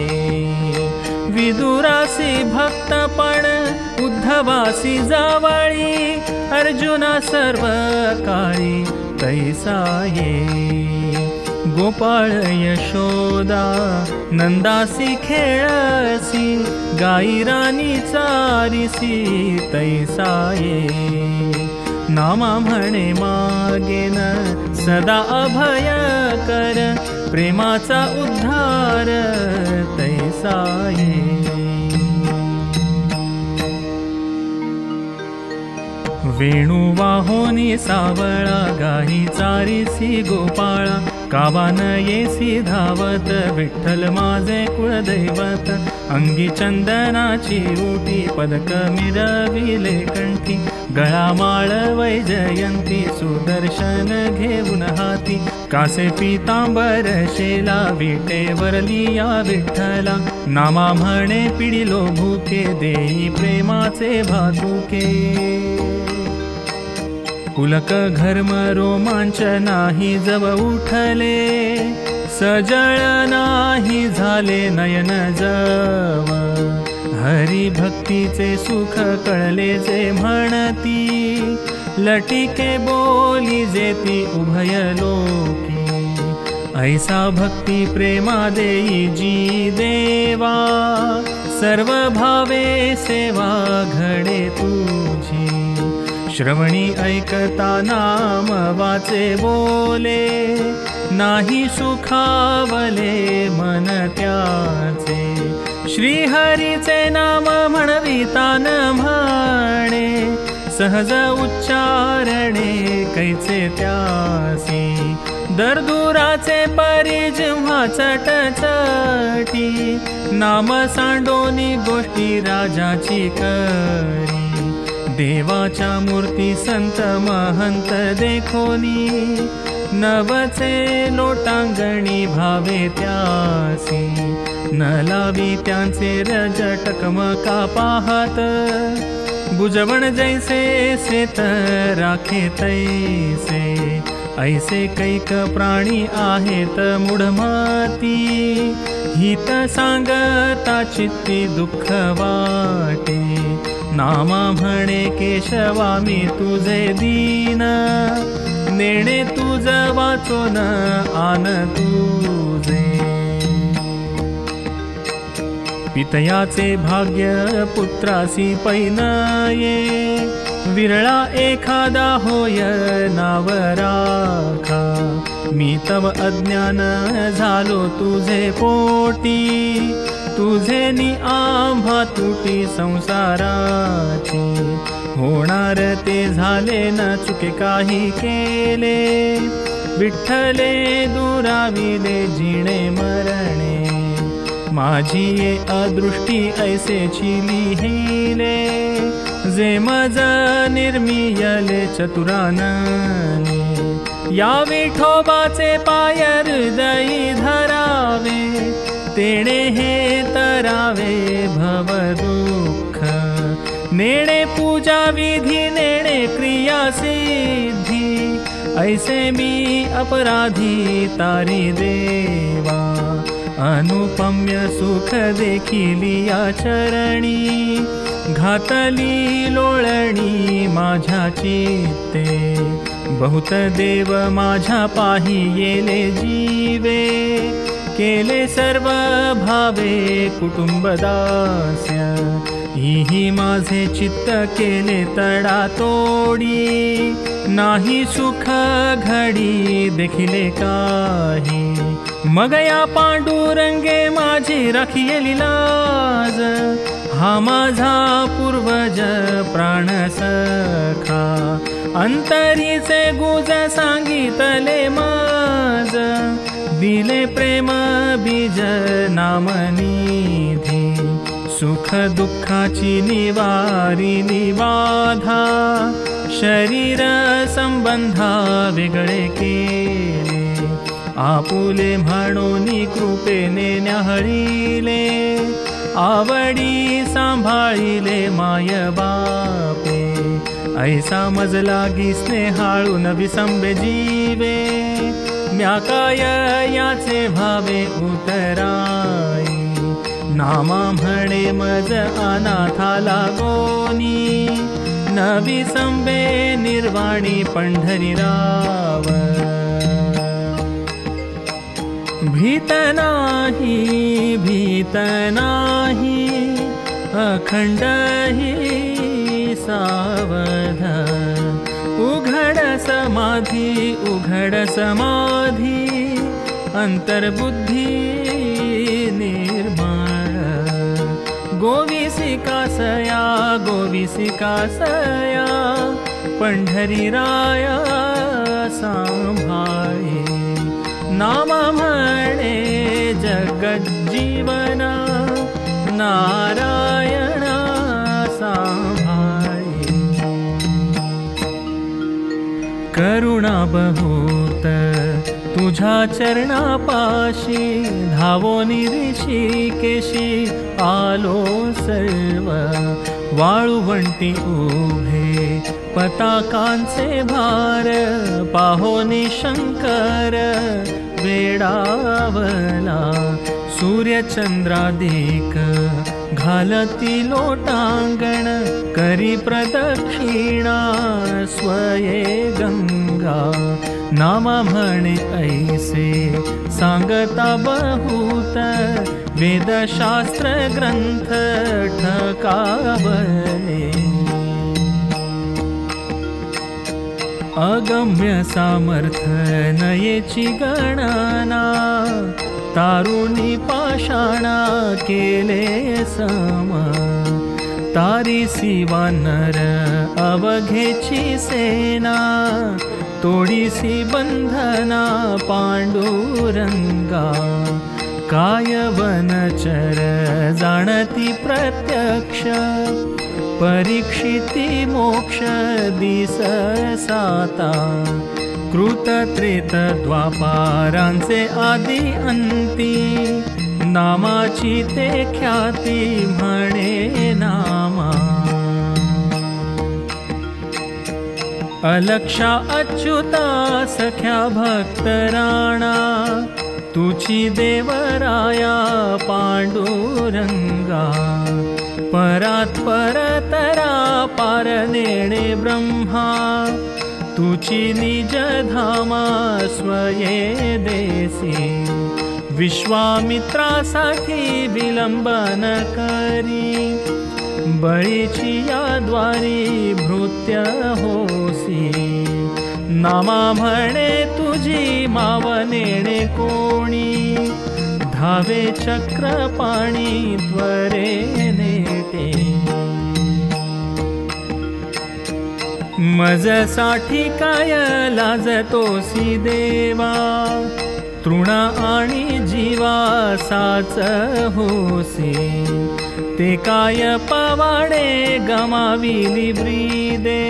विदुरासी भक्तपण उद्धवासी जावळी, अर्जुना सर्व काळी तैसा ये. गोपाळ यशोदा नंदासी खेळसी, गाई राणी चारिसी तैसा ये. नामा म्हणे मागेन सदा अभय कर, प्रेमाचा उद्धार तैसा ये. वेणू वाहोनी सावळा, गाई चारिसी गोपाळा. कावान येसी धावत, विठ्ठल माझे कुळदैवत. अंगी चंदनाची उटी, पदक मिरविले कंठी. गळामाळ वैजयंती, सुदर्शन घेऊन हाती. कासे पीतांबर शेला, विटेवरलिया विठ्ठला. नामा म्हणे पिडिलो भूके, देई प्रेमाचे भातुके. पुलक घर्म रोमांच नाही जव उठले, सजळ नाही झाले नयन जव. हरी भक्तीचे सुख कळले जे म्हणती, लटिके बोली जेती उभय लोकी. ऐसा भक्ती प्रेमा देई जी देवा, सर्व भावे सेवा घडे तुझी. श्रवणी ऐकता नाम वाचे बोले, नाही सुखावले मन त्याचे. श्रीहरीचे नाम म्हणविता न म्हणे, सहज उच्चारणे कैचे त्यासी, दरदुराचे परी जिव्हा चटचटी, नाम सांडोनी गोष्टी राजाची करी, देवाच्या मूर्ती संत महंत देखोनी, नवचे लोटांगणी भावे त्यासी, न लावी त्यांचे रज टकमका पाहत, बुजवण जैसे सेत राखे तैसे, ऐसे कैक प्राणी आहेत मूढमती, हित सांगता चित्ती दुःख वाटे, नामा म्हणे केशवा मी तुझे दीन, नेणे तुझ वाचोन आन तुझे, पितयाचे भाग्य पुत्रासी पैनये, विरळा एखादा होय नाव राखा, मी तव अज्ञान झालो तुझे पोटी, तुझे नि आंभा तुटी संसाराची, होणार ते झाले न चुके काही केले, विठ्ठले दुराविले जिणे मरणे, माझी ये अदृष्टी ऐसेची लिहिले, जे मज निर्मियले चतुरानने, या विठोबाचे पाय हृदयी धरावे, तेणे हे तरावे भव दुःख, नेणे पूजा विधी नेणे क्रिया सिद्धी, ऐसे मी अपराधी तारी देवा, अनुपम्य सुख देखिली आचरणी, घातली लोळणी माझ्या चित्ते, बहुत देव माझ्या पाही येले जीवे, केले सर्व भावे कुटुंबदास्य, ही माझे चित्त केले तडा तोडी, नाही सुख घडी देखिले काही, मग या पांडुरंगे माझी राखिली लाज, हा माझा पूर्वज प्राण सखा, अंतरीचे गुज सांगितले माझ, दिले प्रेम बीज नामनिधी, सुख दुःखाची निवारिली बाधा, शरीर संबंधा वेगळे केले, आपुले म्हणूनी कृपेने न्याहळीले, आवडी सांभाळिले माय बापे, ऐसा मजला गी स्नेहाळून विसंबे जीवे, म्या काय याचे भावे उतराई, नामा म्हणे मज अनाथाला गोनी, नवी संबे निर्वाणी पंढरी राव, भीत नाही अखंड ही सावध, उघड समाधी अंतर्बुद्धी निर्माण, गोविसिकासया पंढरी राया सांभाळे, नामा म्हणे जगज्जीवना नारायणा सांभाळे, करुणा बहुत तुझ्या चरणापाशी, धावोनी ऋषिकेशी आलो सर्व, वाळुवंटी उभे पताकांचे भार, पाहोनी शंकर वेडावला, सूर्यचंद्रादिक घालती लोटांगण, करी प्रदक्षिणा स्वये गंगा, नामा म्हणे ऐसे सांगता बहुत, वेदशास्त्र ग्रंथ ठकावले, अगम्य सामर्थ्य नयेची गणना, तारुणी पाषाणा केले सम, तारीसी वानर अवघेची सेना, तोडीसी बंधना पांडुरंगा, काय वनचर जाणती प्रत्यक्ष, परीक्षिती मोक्ष दिस साता, कृत त्रेत द्वापारांचे आदि अंती, नामाची ते ख्याती म्हणे नामा, अलक्षा अच्युता सख्या भक्त राणा, तुची देवराया पांडुरंगा, परात परतरा पार नेणे ब्रह्मा, तुची निज धामा स्वये देसी, विश्वामित्रासाठी विलंबन करी, बळीची या द्वारी भृत्य होसी, नामा म्हणे तुझी मावनेणे कोणी, धावे चक्र पाणी त्वरे नेटे, मजसाठी काय लाजतोसी देवा, तृणा आणि जीवा साच होसी, ते काय पवाडे गमाविली ब्रीदे,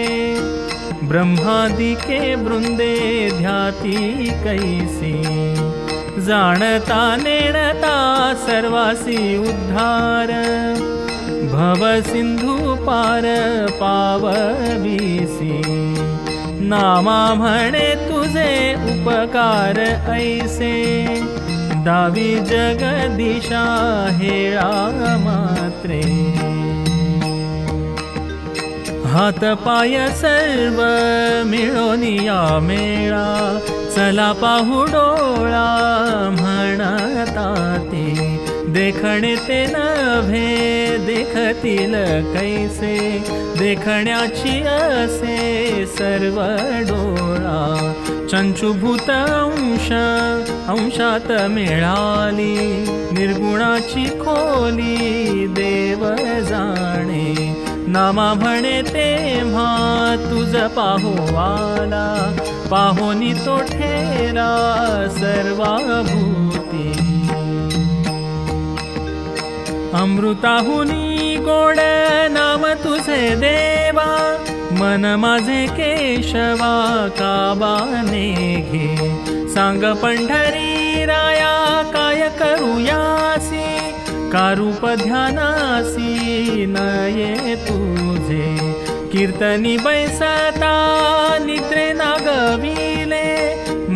ब्रह्मादिके वृंदे ध्याती कैसी, जाणता नेणता सर्वासी उद्धार, भव सिंधू पार पावविसी, नामा म्हणे तुझे उपकार ऐसे, दावी जगदीशा हेळा मात्रे, हात पाय सर्व मिळोनिया मेळा, चला पाहू डोळा म्हणता ते, देखणे ते नव्हे देखतील कैसे, देखण्याची असे सर्व डोळा, चंचुभूत अंश अंशात मिळाली, निर्गुणाची खोली देव जाणे, नामा म्हणे तेव्हा तुझ पाहो आला, पाहोनी तो ठेला सर्वा भूती, अमृताहुनी गोड नाम तुझे देवा, मन माझे केशवा काबाने घे, सांग पंढरी राया काय करूयासी, कारूप ध्यानासी नये तुझे, कीर्तनी बैसता निद्रे नागविले,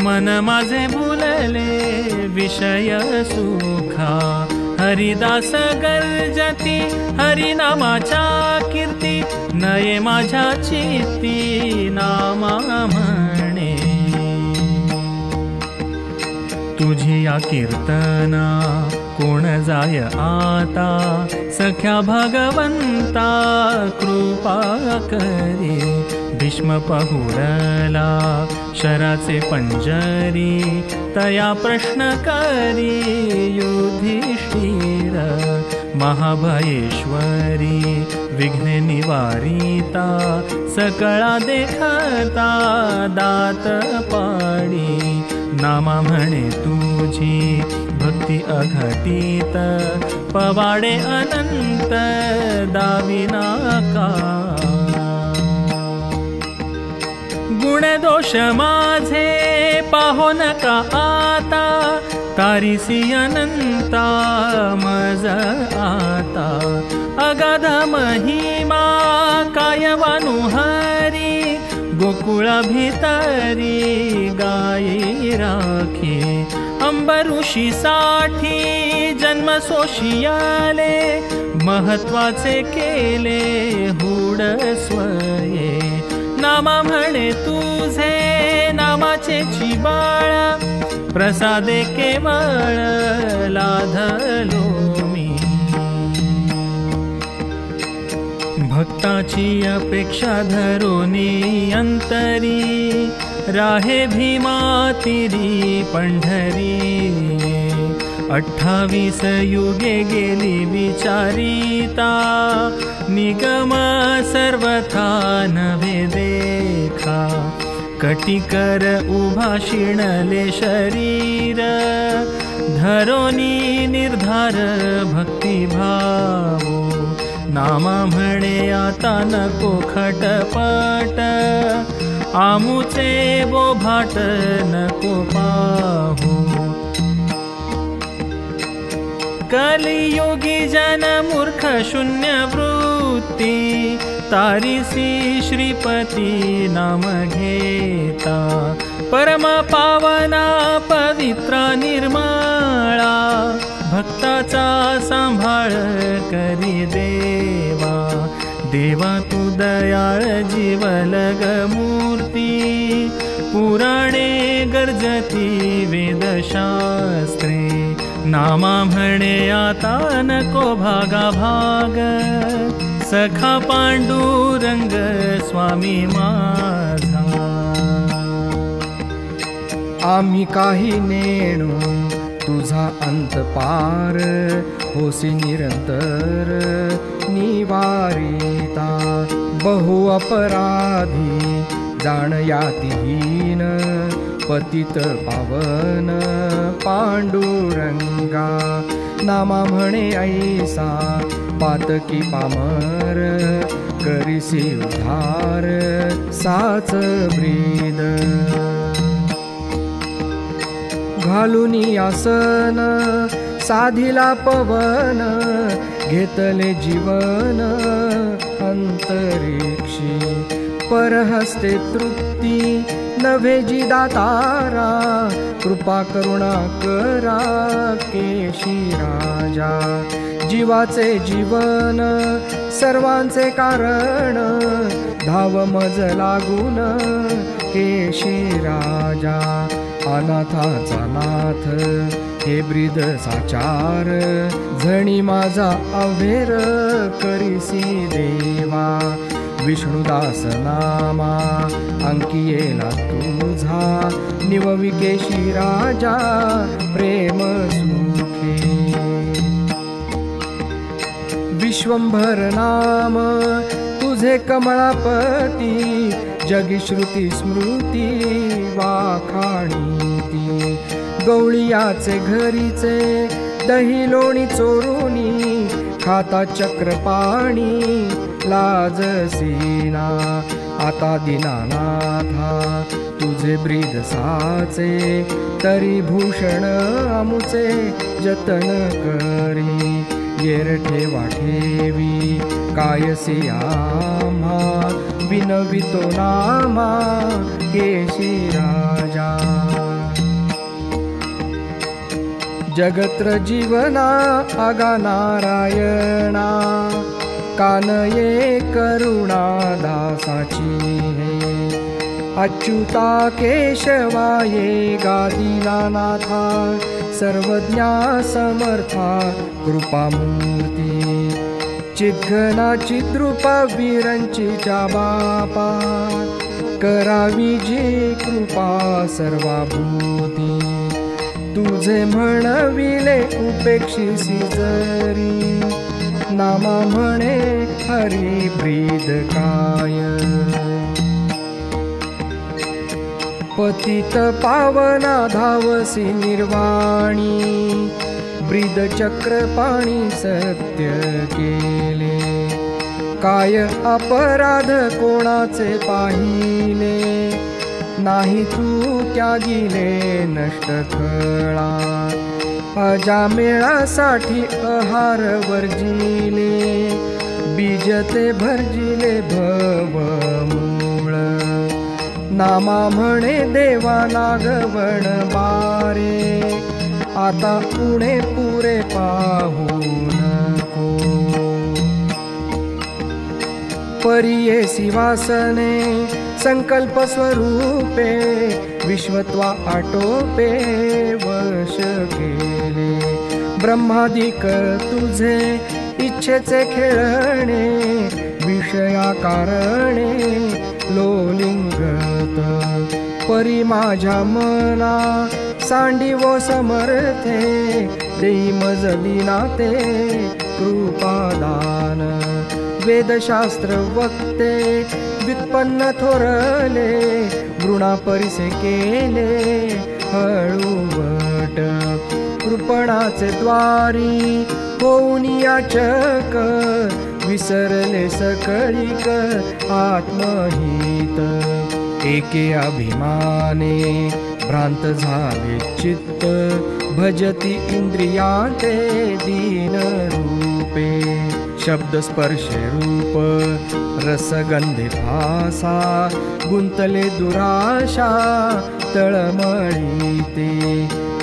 मन माझे भुलले विषय सुखा, हरिदास गर्जती हरिनामाच्या कीर्ती, नये माझ्या चित्ती नामा म्हणे, तुझी या कीर्तना कोण जाय आता, सख्या भगवंता कृपा करी, भीष्म पहुडला शराचे पंजरी, तया प्रश्न करी युधिष्ठिर, महाभयेश्वरी विघ्ने निवारिता, सकळा देखता दात पाडी, नामा म्हणे तुझी भक्ती अघटित, पवाडे अनंत दाविना का, गुण दोष माझे पाहो नका आता, तारीसी अनंता मज आता, अगाध महिमा काय वानु हरी, गोकुळा भितरी गायी राखी, अंबऋषी साठी जन्म सोशियाले, महत्वाचे केले हुड स्वये, नामा म्हणे तुझे नामाचे चिबाळ, प्रसादे केवळ लाधलो मी, भक्ताची अपेक्षा धरोनी अंतरी, राहे भीमा तिरी पंढरी, 28 युगे गेली विचारिता, निगम सर्वथा नवे देखा. कटिकर उभा शिणले शरीर, धरोनी निर्धार भक्तिभाव. नामा म्हणे आता नको खटपट, आमुचे बोभाट नको पाहू. कलियुगी जन मूर्ख शून्य वृत्ती, तारिसी श्रीपती नाम घेता. परम पावना पवित्रा निर्मळा, भक्ताचा सांभाळ करी देवा. देवा तू दयाळ जीवलग मूर्ती, पुराणे गर्जती वेदशास्त्रे. नामा म्हणे आता नको भागाभाग, सखा पांडुरंग स्वामी माझा. आम्ही काही नेणू तुझा अंत पार, होसी निरंतर निवारिता. बहु अपराधी जाण यातीहीन, पतित पावन पांडुरंगा. नामा म्हणे ऐसा पातकी पामर, करिसी उद्धार साच ब्रीद. घालुनी आसन साधिला पवन, घेतले जीवन अंतरिक्षी. परहस्ते तृप्ती नव्हे जी दातारा, कृपा करुणा करा केशी राजा. जीवाचे जीवन सर्वांचे कारण, धाव मज लागून केशी राजा. अनाथाचा नाथ हे ब्रीद साचार, झणी माझा अवेर करिसी देवा. विष्णुदास नामा अंकियेला तुझा, निवविकेशी राजा प्रेम सुखे. विश्वंभर नाम तुझे कमळापती, जगी श्रुती स्मृती वाखाणीती. गवळीयाचे घरीचे दही लोणी चोरुनी, खाता चक्र पाणी लाज सीना. आता दीनानाथा तुझे ब्रीद साचे, तरी भूषण आमुचे जतन करी. येर ठेवा ठेवी कायसी आम्हा, विनवितो नामा केशी राजा. जगत्र जीवना आगा नारायणा, कानये करुणा दासाची हे. अच्युता केशवाये गादिला नाथा, सर्वज्ञा समर्था कृपामूर्ती. चिद्घना चिद्रूपा विरंचीच्या बापा, करावी जी कृपा सर्वाभूती. तुझे म्हणविले उपेक्षिसी जरी, नामा म्हणे हरी ब्रीद काय. पतित पावना धावसी निर्वाणी, ब्रीद चक्र पाणी सत्य केले. काय अपराध कोणाचे पाहिले, नाही तू त्यागिले नष्ट खळा. अजामेळासाठी आहार वर्जिले, बीजते भरजिले भव मूळ. नामा म्हणे देवा नागवण बारे, आता उणे पुरे पाहू नको. परियेसी वासने संकल्प स्वरूपे, विश्वत्वा आटोपे वश केले. ब्रह्मादिक तुझे इच्छेचे खेळणे, विषया कारणे लोलिंगत. परी माझ्या मना सांडिवो समर्थे, देई मज दीना ते कृपादान। वेदशास्त्र वक्ते व्युत्पन्न थोरले, वृणा परिसे केले हळूवट। कृपणाचे द्वारी होऊन याचक, विसरले सकळिक आत्महित। एके अभिमाने भ्रांत झाले चित्त, भजती इंद्रियाते दीन रूपे। शब्द स्पर्श रूप रसगंधे भासा, गुंतले दुराशा तळमळीते।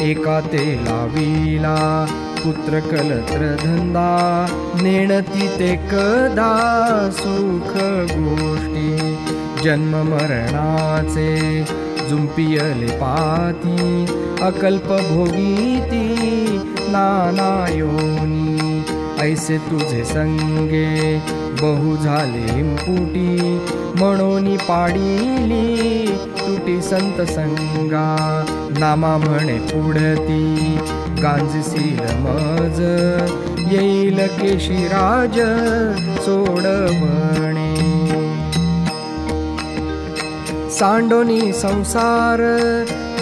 एका ते लाविला पुत्र कलत्र धंदा, नेणती ते कदा सुख गोष्टी। जन्म मरणाचे जुंपियले पाती, अकल्प भोगीती नाना योनी। ऐसे तुझे संगे बहु झाले हिमपुटी, म्हणून पाडिली तुटी संत संगा। नामा म्हणे पुढती गांजसील मज, येईल केशीराज सोडवणे। सांडोनी संसार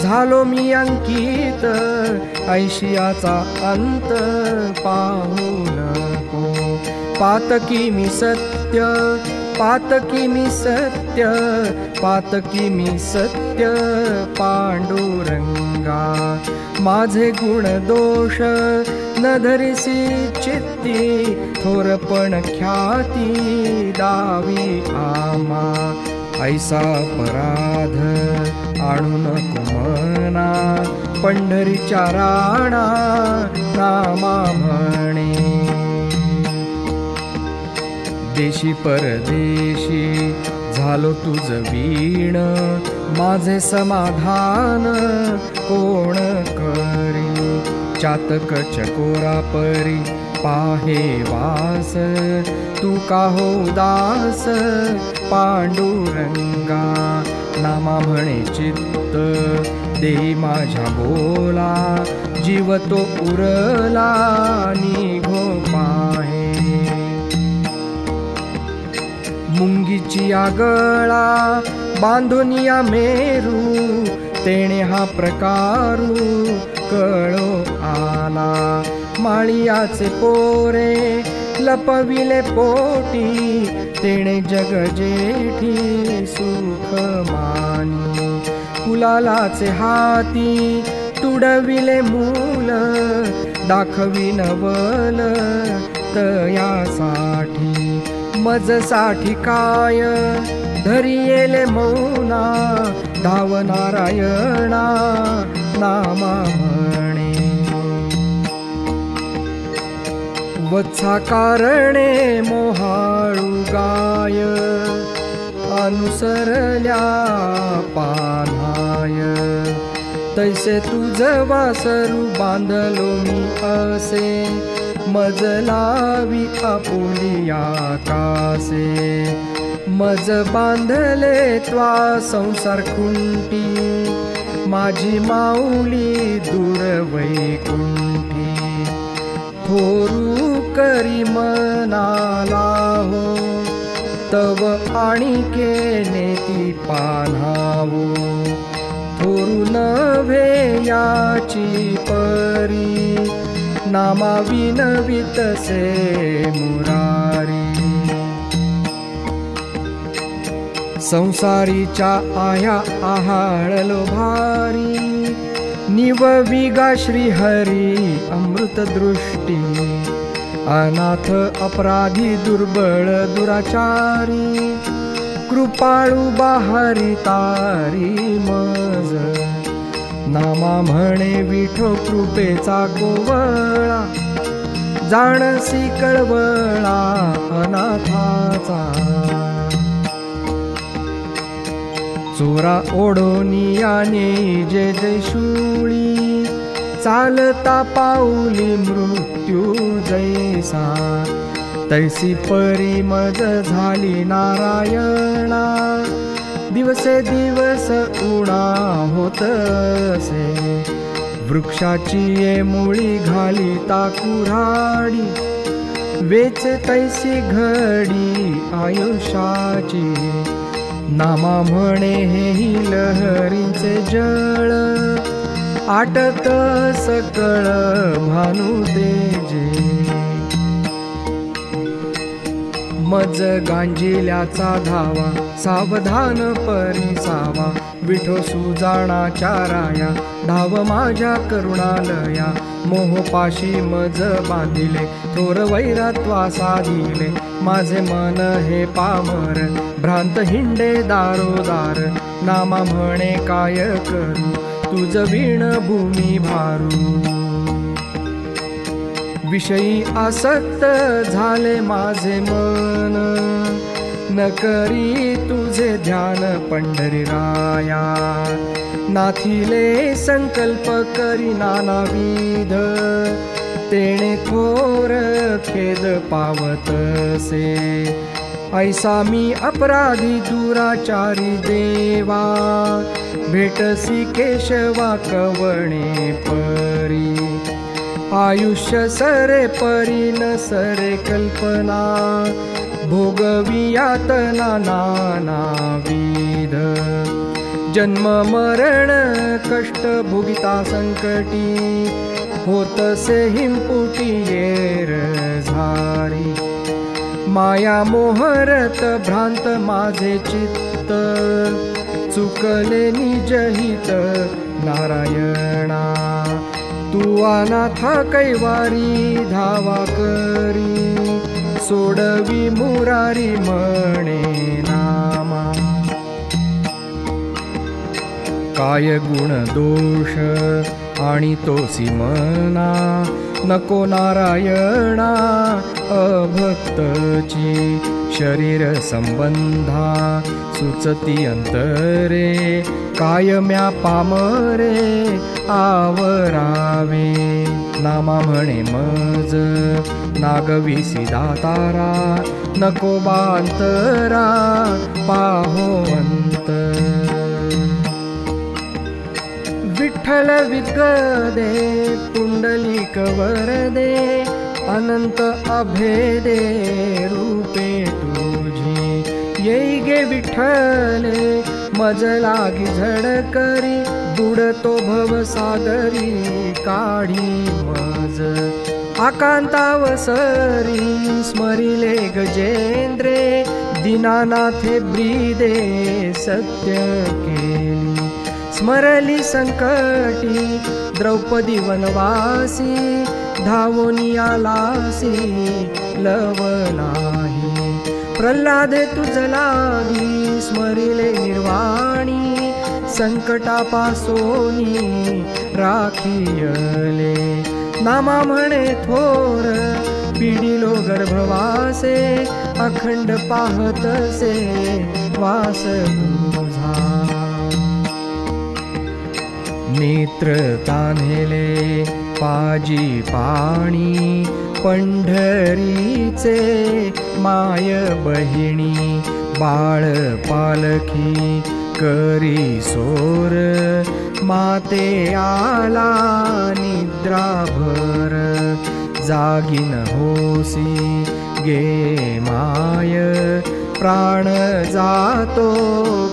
झालो मी अंकित, ऐशियाचा अंत पाहू नको। पातकी मी सत्य, पातकी मी सत्य, पातकी मी सत्य पांडुरंगा। माझे गुण दोष न धरिसी चित्ती, थोरपण ख्याती दावी आमा। ऐसा पराध आणू नको मना, पंढरीच्या राणा नामा म्हणे। देशी परदेशी झालो तुझ वीण, माझे समाधान कोण करी। चातक चकोरा परी पाहे वास, तू का हो उदास पांडुरंगा। नामा म्हणे चित्त दे माझ्या बोला, जीव तो उरला निघो पाहे। मुंगीची आगळा बांधुनिया मेरू, तेणे हा प्रकारू कळो आला। माळियाचे पोरे लपविले पोटी, तेणे जग जेठी सुख मानी। कुलालाचे हाती तुडविले मूल, दाखवी नवल तयासाठी। मजसाठी काय धरियेले मौना, धाव नारायणा नामा म्हणे। वत्सा कारणे मोहाळू गाय, अनुसरल्या पान्हाय। तैसे तुझ वासरू बांधलो मी असे, मज लावी आपुलिया कासे। मज बांधले त्वा संसार खुंटी, माझी माऊली दूर वैकुंठी। थोरू करी मनाला हो, तव आणिके नेती पान्हावो। थोरू नव्हे याची परी, नामा विनवितसे मुरारी। संसारीच्या आया आहाळलो भारी, निवविगा श्रीहरी अमृत दृष्टी। अनाथ अपराधी दुर्बळ दुराचारी, कृपाळू बाहरी तारी मज। नामा म्हणे विठो कृपेचा गोवळा, जाणसी कळवळा अनाथाचा। चोरा ओढोनियाने जे जे शूळी, चालता पाऊली मृत्यू जैसा। तैसी परी मज झाली नारायणा, दिवसे दिवस उणा होतसे। वृक्षाची ये मुळी घाली ताकुराडी, वेच तैसी घडी आयुष्याची। नामा म्हणे हेही लहरींचे जळ, आटत सकळ भानू तेजे। मज गांजिल्याचा धावा, सावधान परिसावा, विठो सुजाणाच्या राया, धाव माझ्या करुणालया। मोहपाशी मज बांधिले, थोर वैरात्वा साधिले, माझे मन हे पामर, भ्रांत हिंडे दारोदार। नामा म्हणे काय करू, तुझ वीण भूमी भारू। विषयी आसक्त झाले माझे मन, न करी तुझे ध्यान पंढरीराया। नाथिले संकल्प करी नानाविध, तेणे थोर खेद पावतसे। ऐसा मी अपराधी दुराचारी देवा, भेटसी केशवा कवणे परी। आयुष्य सरे परी न सरे कल्पना, भोगवियात नानाविध। जन्म मरण कष्ट भोगिता संकटी, होतसे हिंपुटी येर झारी। माया मोहरत भ्रांत माझे चित्त, चुकले निजहित नारायणा। तू अनाथा कैवारी धावा करी, सोडवी मुरारी म्हणे नामा। काय गुण दोष आणि तोसी मना, नको नारायणा अभक्तची। शरीर संबंधा सुचती अंतरे, काय म्या पामरे आवरावे। नामा म्हणे मज नागविसी दातारा, नको बांतरा पाहोवंत। विठ्ठल विद्गदे पुंडलिक वरदे, अनंत अभेदे रूपे तुझी। येई गे विठ्ठले मज लागी झडकरी, बुडतो भवसागरी काढी मज। आकांतावसरी स्मरिले गजेंद्रे, दीनानाथे ब्रीदे सत्य केली। स्मरली संकटी द्रौपदी वनवासी, धावोनी आलासी लवलाही। प्रल्हादे तुझ लागी स्मरिले निर्वाणी, संकटापासोनी राखियले। नामा म्हणे थोर पिडिलो गर्भवासे, अखंड पाहतसे वास तुझा। नेत्र तान्हेले पाजी पाणी, पंढरीचे माय बहिणी। बाळ पालखी करी सोर, माते आला निद्राभर। जागी न होसी गे माय, प्राण जातो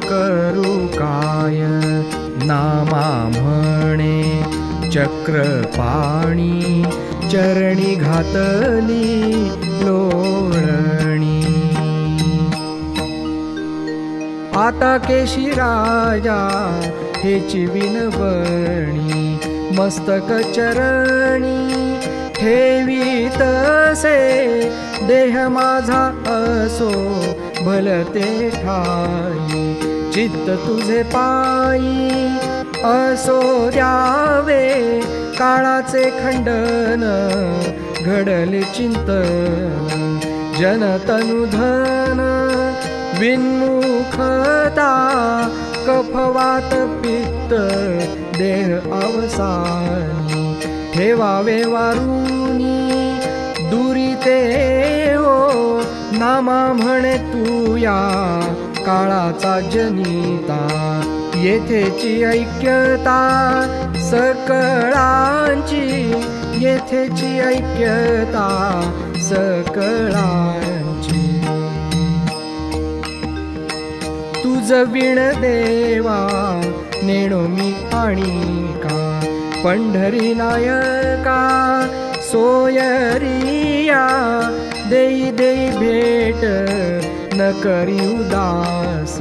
करू काय। नामा म्हणे चक्रपाणी, चरणी घातली लोळणी। आता केशी राजा हेची विनवणी, मस्तक चरणी ठेवी तसे। देह माझा असो भलते ठाई, चित्त तुझे पायी असो द्यावे। काळाचे खंडन घडले चिंतन, जनतनुधन विन्मुखता। कफवात पित्त देह अवसानी, ठेवावे वारुनी दुरी ते हो। नामा म्हणे तू या काळाचा जनिता, येथेची ऐक्यता सकळांची येथेची ऐक्यता सकळांची. तुझ विण देवा नेणो मी आणि का पंढरी नायका सोयरिया देई देई भेट न करी उदास.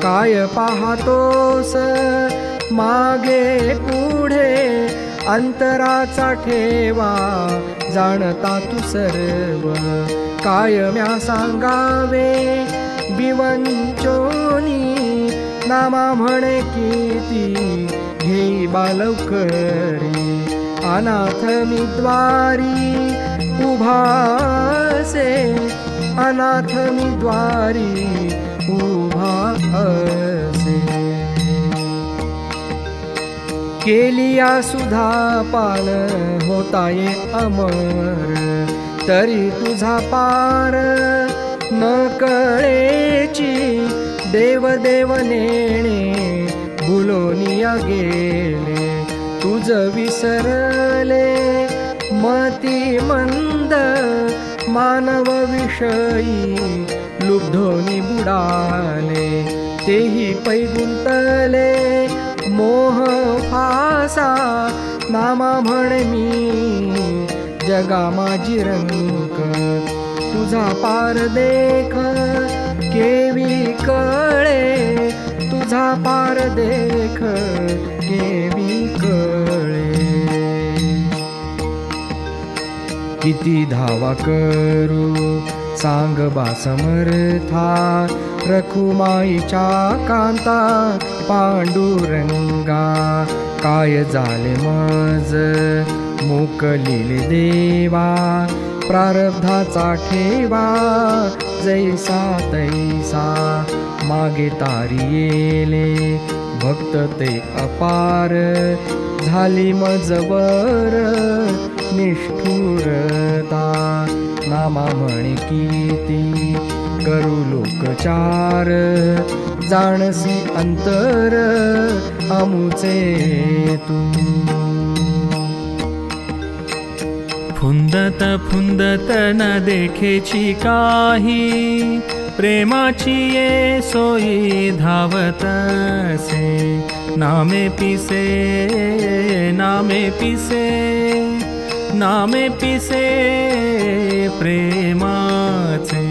काय पाहतोस मागे पुढे अंतराचा ठेवा जाणता तू सर्व. काय म्या सांगावे बिवंचोनी नामा म्हणे किती घेई बालवकरी. अनाथ मी द्वारी उभासे अनाथ मी द्वारी उभा असे. केलिया सुधा पाल होता ये अमर तरी तुझा पार न कळेची. देव देव नेणे भुलोनिया गेले तुझ विसरले मती मंद. मानव विषयी लुब्धोनी बुडाले तेही पैगुंतले मोह फासा. नामा म्हणे मी जगा माझी रंक तुझा पार देख केवी कळे. तुझा पार देख केवी कळे. किती धावा करू सांग बा समर्था रखुमाईच्या कांता पांडुरंगा. काय झाले मज मोकलिले देवा प्रारब्धाचा ठेवा जैसा तैसा मागे तारी येले भक्त ते अपार. झाली मजवर निष्ठुरता नामा म्हणे किती करू लोकचार. जाणसी अंतर अमुचे तू. फुंदत फुंदत न देखेची काही प्रेमाची ये सोयी धावतसे. नामे पिसे नामे पिसे नामे पिसे प्रेमाचे.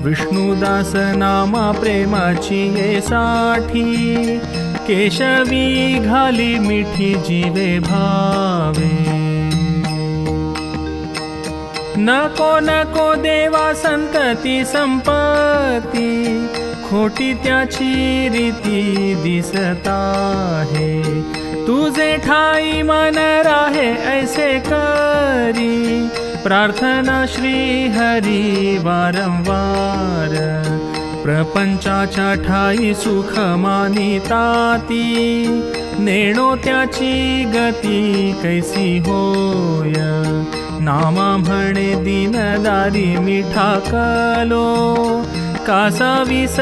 विष्णुदास नामा प्रेमाची ये साठी केशवी घाली मिठी जीवे भावे. नको नको देवा संतती संपत्ती खोटी त्याची रीती दिसत आहे. तुझे ठाई मन राहे ऐसे करी प्रार्थना श्री हरी वारंवार. प्रपंचाच्या ठाई सुख मानिताती नेणो त्याची गती कैसी होय. नामा म्हणे दीनदारी मिठा कलो कासा विस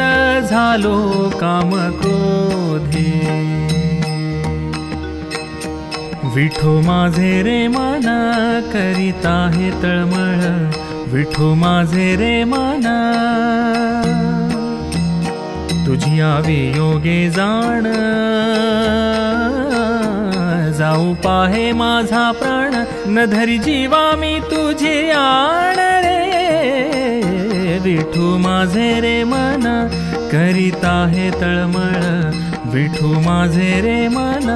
झालो काम क्रोधे. विठो माझे रे मन करिता हे तळमळ. विठो माझे रे मन तुझी आवे योगे जाण. जाऊ पाहे माझा प्राण न धरी जीवा मी तुझे आण रे. विठू माझे रे मन करिता हे तळमळ. विठू माझे रे मन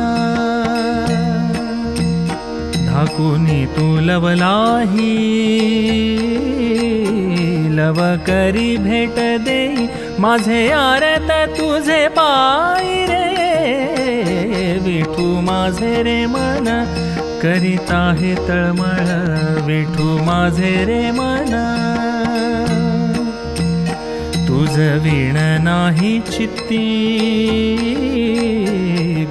धाकुनी तू लवलाही लव करी भेट देई माझे आरत तुझे पाय रे. विठू माझे रे मन करिता हे तळमळ. विठू माझे रे मन तुझ वीण नाही चित्ती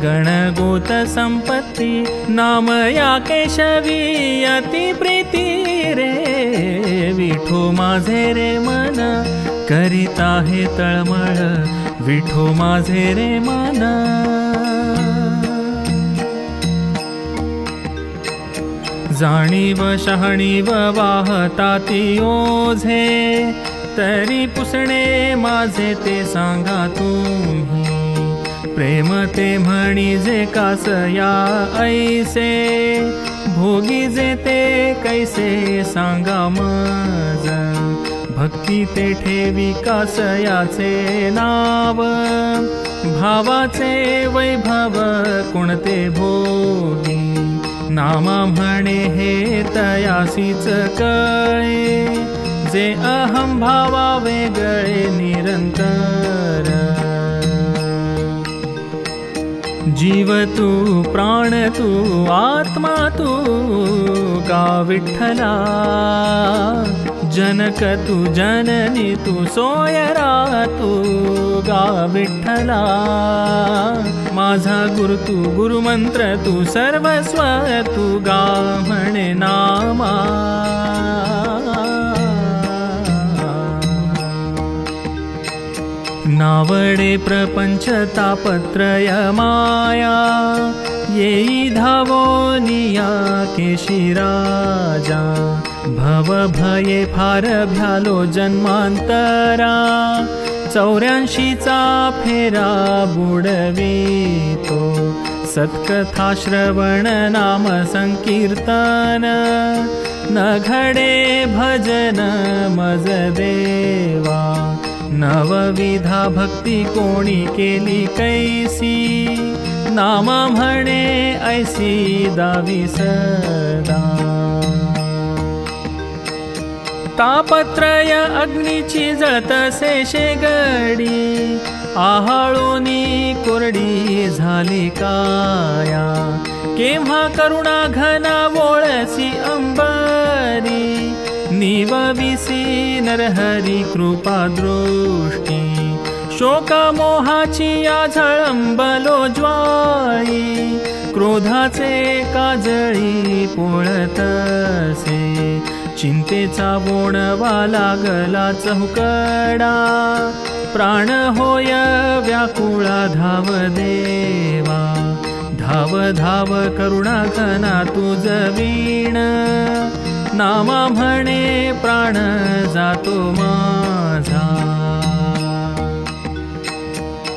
गणगोत संपत्ती. नाम या केशवी अति प्रीती रे. विठू माझे रे मन करिता हे तळमळ. विठू माझे रे मन जाणीव शहाणीव वाहता ती ओझे, तरी पुसणे माझे ते सांगा तुम्ही. प्रेम ते म्हणी जे कासया ऐसे, भोगी जे ते कैसे सांगा मज. भक्ती ते ठेवी कासयाचे नाव, भावाचे वैभव कोणते भोगी. नामा म्हणे हे तयासीच कळे, जे अहम भावा वेगळे निरंतर. जीव तू प्राण तू आत्मा तू गा विठ्ठला. जनक तू जननी तू सोयरा तू गा विठ्ठला. माझा गुरु तू गुरुमंत्र तू सर्वस्व तू गा म्हणे नामा. नावडे प्रपंच तापत्रय माया, येई धावोनिया केशी राजा. भव भये फार भ्यालो जन्मांतरा, 84चा फेरा बुडवितो. सत्कथा श्रवण नाम संकीर्तन, न घडे भजन मज देवा. नवविधा भक्ती कोणी केली कैसी, नाम म्हणे ऐसी दावी सदा. तापत्रय अग्नीची जळतसे शेगडी, आहाळोनी कोरडी झाली काया. केव्हा करुणा घना वोळसी अंबरी, निवविसी नरहरी कृपा दृष्टी. शोका मोहाची या झळंबलो ज्वाळी, क्रोधाचे काजळी पोळतसे. चिंतेचा बोणवा लागला चहुकडा, प्राण होय व्याकुळा धाव देवा. धाव धाव करुणा घना तुझ वीण, नामा म्हणे प्राण जातो माझा.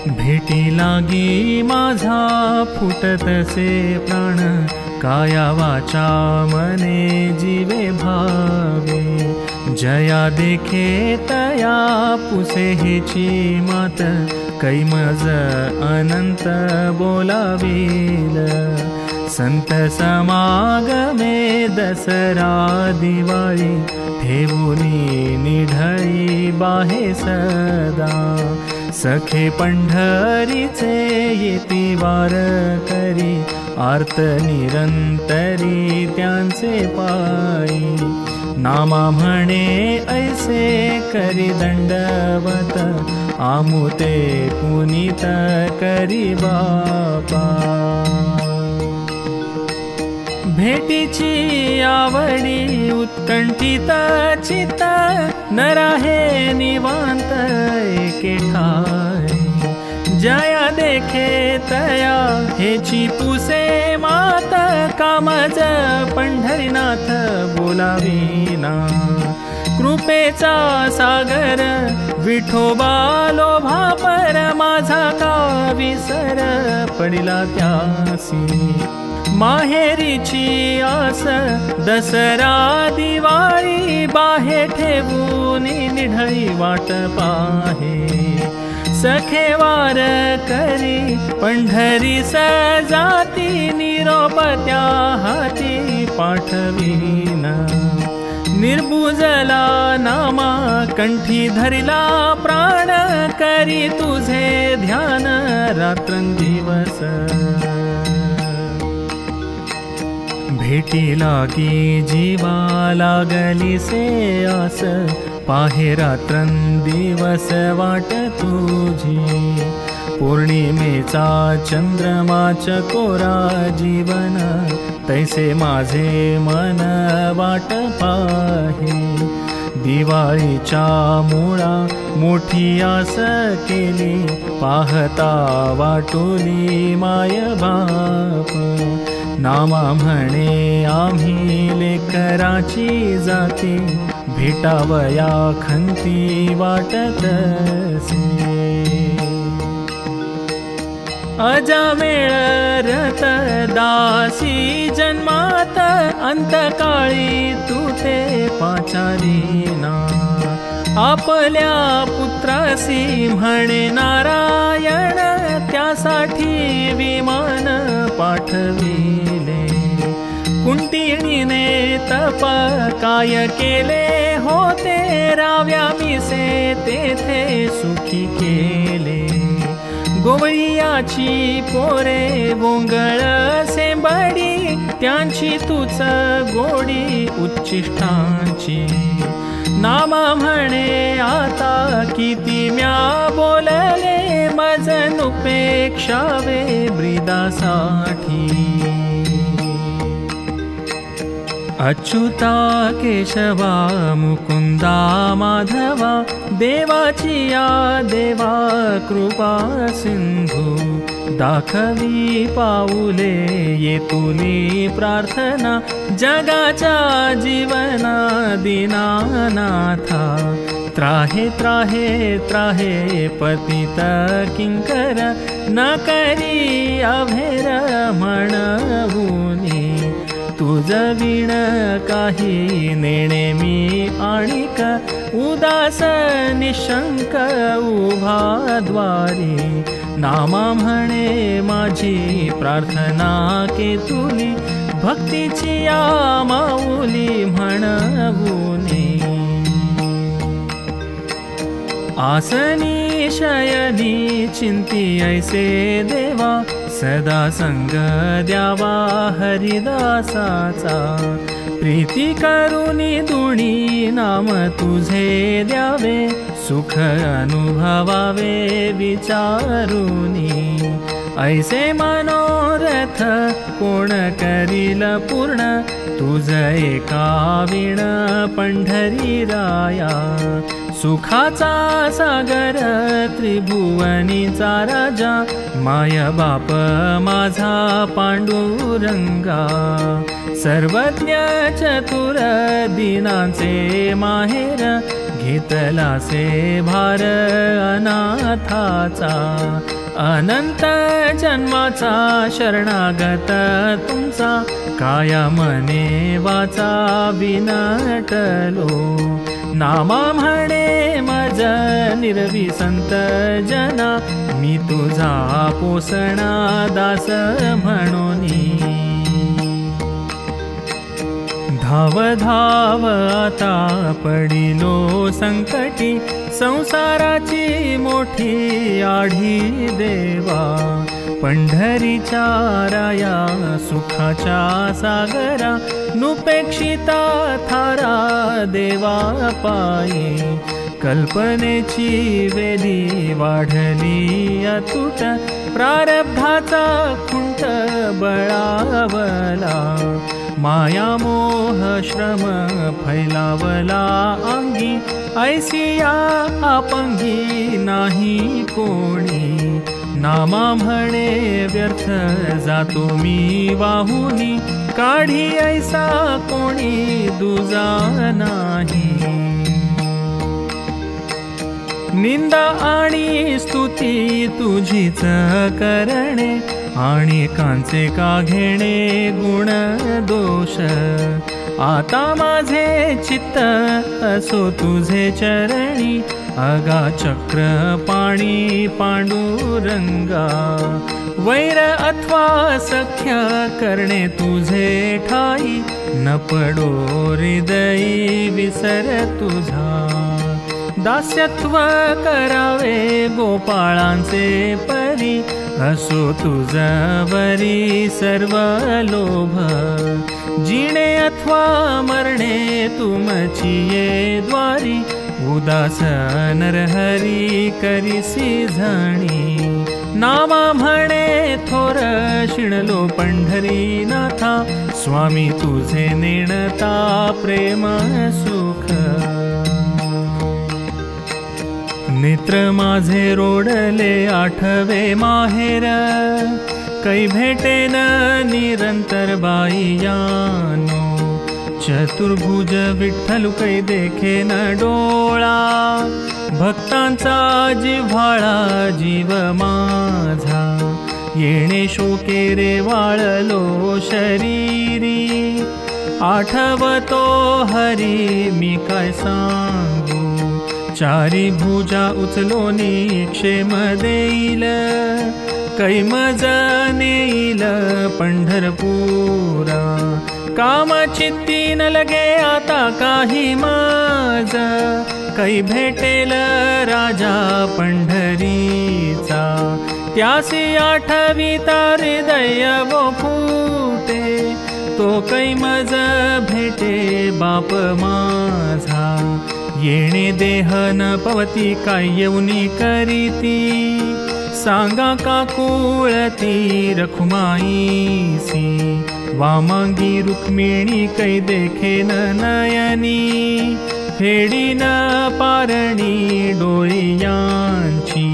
भेटी लागी माझा फुटतसे प्राण, काया वाचा मने जीवे भावे. जया देखे तया पुसे हेची मात, कैमज अनंत बोलावील. संत समागमे दसरा दिवाळी, ठेवुनी निढळी बाहे सदा. सखे पंढरीचे येती वार करी, आर्त निरंतरी त्यांचे पायी. नामा म्हणे ऐसे करी दंडवत, आमुते पुनीत करी बापा. भेटीची आवडी उत्कंठित चित्त, न राहे निवांत एके ठाई. जया देखे तया हेची पुसे मात, कामज पंढरीनाथ बोलाविना. कृपेचा सागर विठोबा लोभा पर, माझा का विसर पडिला त्यासी. माहेरीची आस दसरा दिवाळी, बाहे ठेवून निढळी वाट पाहे. सखे वार करी पंढरी सजाती, निरोप त्या हाती पाठवीन. निर्बुजला नामा कंठी धरिला प्राण, करी तुझे ध्यान रात्रंदिवस. भेटी लागी जीवा लागली से आस, पाहे रात्रंदिवस वाट तुझी. पौर्णिमेचा चंद्रमाच कोरा जीवन, तैसे माझे मन वाट पाहे. दिवाळीच्या मुळा मोठी आस केली, पाहता वाटोली माय बाप. नामा म्हणे आम्ही लेकराची जाती, भेटावया खंती वाटतसे. अजामेळ रथ दासी जन्मात, अंतकाळी तू ते पाचारीना. आपल्या पुत्रासी म्हणे नारायण, त्यासाठी विमान पाठविले. कुंतिणीने तप काय केले होते, राव्या मिसे तेथे सुखी केले. गोवळियाची पोरे गोंगळ सेंबडी, त्यांची तूच गोडी उच्चिष्टांची. नामा म्हणे आता किती म्या बोलले, मज नुपेक्षावे ब्रीदासाठी. अच्युता केशवा मुकुंदा माधवा, देवाची या देवा कृपा सिंधू. दाखवी पाऊले ये तुली प्रार्थना, जगाच्या जीवना दीनानाथा. त्राहे त्राहे त्राहे पतित किंकर, न करी अभेर म्हणवुनी. तुझ विण काही नेणे मी आणिक, उदास निशंक उभा द्वारी. नामा म्हणे माझी प्रार्थना केतुली, भक्तीची या माऊली म्हणवुनी. आसनी शयनी चिंती ऐसे देवा, सदा संग द्यावा हरिदासाचा. प्रीती करुनी दुणी नाम तुझे द्यावे, सुख अनुभवावे विचारुनी. ऐसे मनोरथ कोण करील पूर्ण, तुझ एका विण पंढरी राया. सुखाचा सागर त्रिभुवनीचा राजा, माय बाप माझा पांडुरंगा. सर्वज्ञ चतुर दिनाचे माहेर, घेतलासे भार अनाथाचा. अनंत जन्माचा शरणागत तुमचा, काया मने वाचा विनटलो. नामा म्हणे मज निर्विसंत जना, मी तुझा पोसणा दास म्हणोनी. धाव धाव आता पडिलो संकटी, संसाराची मोठी आढी देवा. पंढरीच्या राया सुखाच्या सागरा, नुपेक्षिता थारा देवा पायी. कल्पनेची वेली वाढली अतुट, प्रारब्धाचा खुंट बळावला. माया मोह श्रम फैलावला अंगी, ऐसिया अपंगी नाही कोणी. नामा म्हणे व्यर्थ जातो मी वाहुनी, काढी ऐसा कोणी दुजा नाही. निंदा आणि स्तुती तुझीच करणे, आणि कांचे का घेणे गुण दोष. आता माझे चित्त असो तुझे चरणी, अगा चक्र पाणी पांडुरंगा. वैर अथवा सख्य करणे तुझे ठाई, न पडो हृदयी विसर तुझा. दास्यत्व करावे गोपाळांचे परी, असो तुझवरी सर्व लोभ. जिणे अथवा मरणे तुमची ये द्वारी, उदास नरहरी करिसी झणी. नामा म्हणे थोर शिणलो पंढरी नाथा, स्वामी तुझे नेणता प्रेम सुख. नेत्र माझे रोडले आठवे माहेर, कै भेटेन निरंतर बाईयानो, चतुर्भुज विठ्ठल कै देखेन डोळा, भक्तांचा जिव्हाळा जीव माझा, येणे शोके रे वाळलो शरीरी, आठवतो हरी मी काय सांगू, चारी भुजा उचलोनी क्षेम देईल, कै मज नेईल पंढरपुरा, काम चित्ती न लगे आता काही माझ, कै भेटेल राजा पंढरीचा, त्यासी आठविता हृदय वो फुटे, तो कै मज भेटे बाप माझा, येणे देह न पवती काय येऊनी करीती, सांगा का कुळती रखुमाईसी, वामांगी रुक्मिणी कै देखेन नयनी, फेडीन पारणी डोळियांची,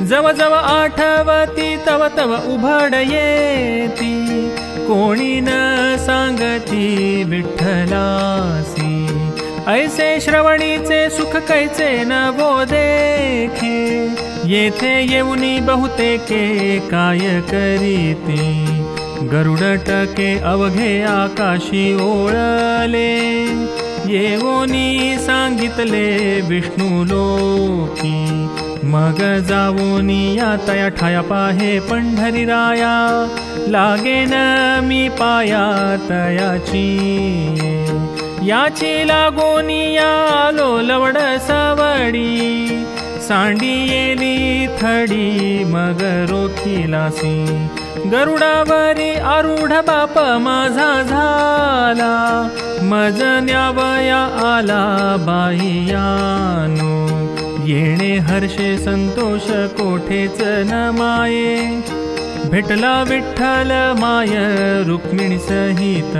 जव जव आठवती तव तव उभड येती, कोणी न सांगती विठ्ठलासी, ऐसे श्रवणीचे सुख कैचे न वो देखे, येथे येऊनी बहुतेके काय करीते, गरुड टके अवघे आकाशी ओळले, येवोनी सांगितले विष्णू लोकी, मग जावोनी या तया ठाया पाहे पंढरी राया, लागेन मी पाया तयाची, याची लागोनी आलो लवड सवडी, सांडी येली थडी मग रोखिलासी, गरुडावरी आरूढ बाप माझा झाला, मज न्यावया आला बाईयानो, येणे हर्षे संतोष कोठेच न माये, भेटला विठ्ठल माय रुक्मिणी सहित,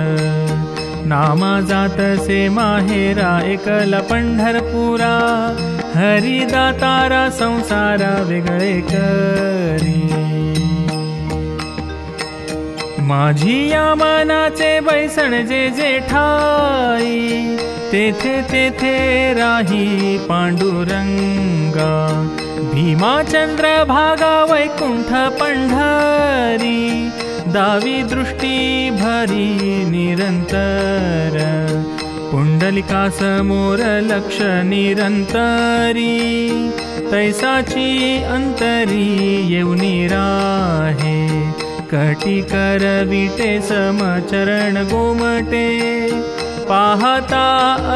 नामा जातसे माहेरा एकला पंढरपुरा, हरिदातारा संसारा वेगळे करी, माझी या मनाचे बैसण जे जे ठाई, तेथे तेथे राही पांडुरंगा, भीमाचंद्र भागा वैकुंठ पंढरी, दावी दृष्टी भरी निरंतर, पुंडलिका समोर लक्ष निरंतरी, तैसाची अंतरी येऊनी राहे, कटी करविटे समचरण गोमटे, पाहता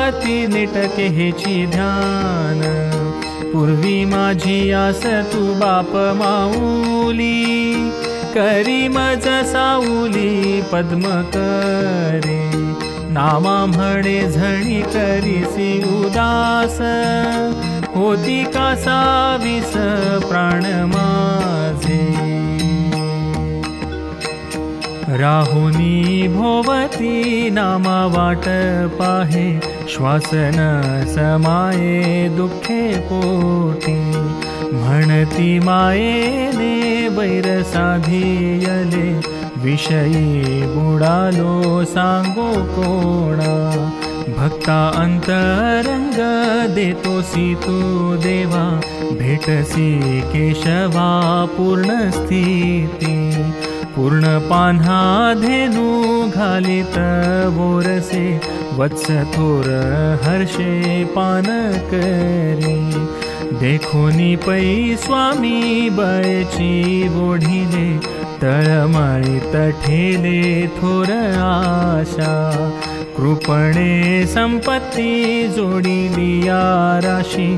अति निटके हेची ध्यान, पूर्वी माझी आस तू बाप माऊली, करी मज साऊली पद्म करे, नामा म्हणे झणी करीसी उदास, होती का साविस प्राण माझे, राहुनी भोवती नामा वाट पाहे, श्वासन समाये दुःखे पोटी, म्हणती मायेने बैर साधियले, विषयी बुडालो सांगो कोणा, भक्ता अंतरंग देतोसी तू देवा, भेटसी केशवा पूर्ण स्थिती, पूर्ण पान्हा धेनू घालित बोरसे, वत्स थोर हर्षे पान करे, देखोनी पै स्वामी बळची ओढिले, तळमळीत ठेले थोर आशा, कृपणे संपत्ती जोडिली या राशी,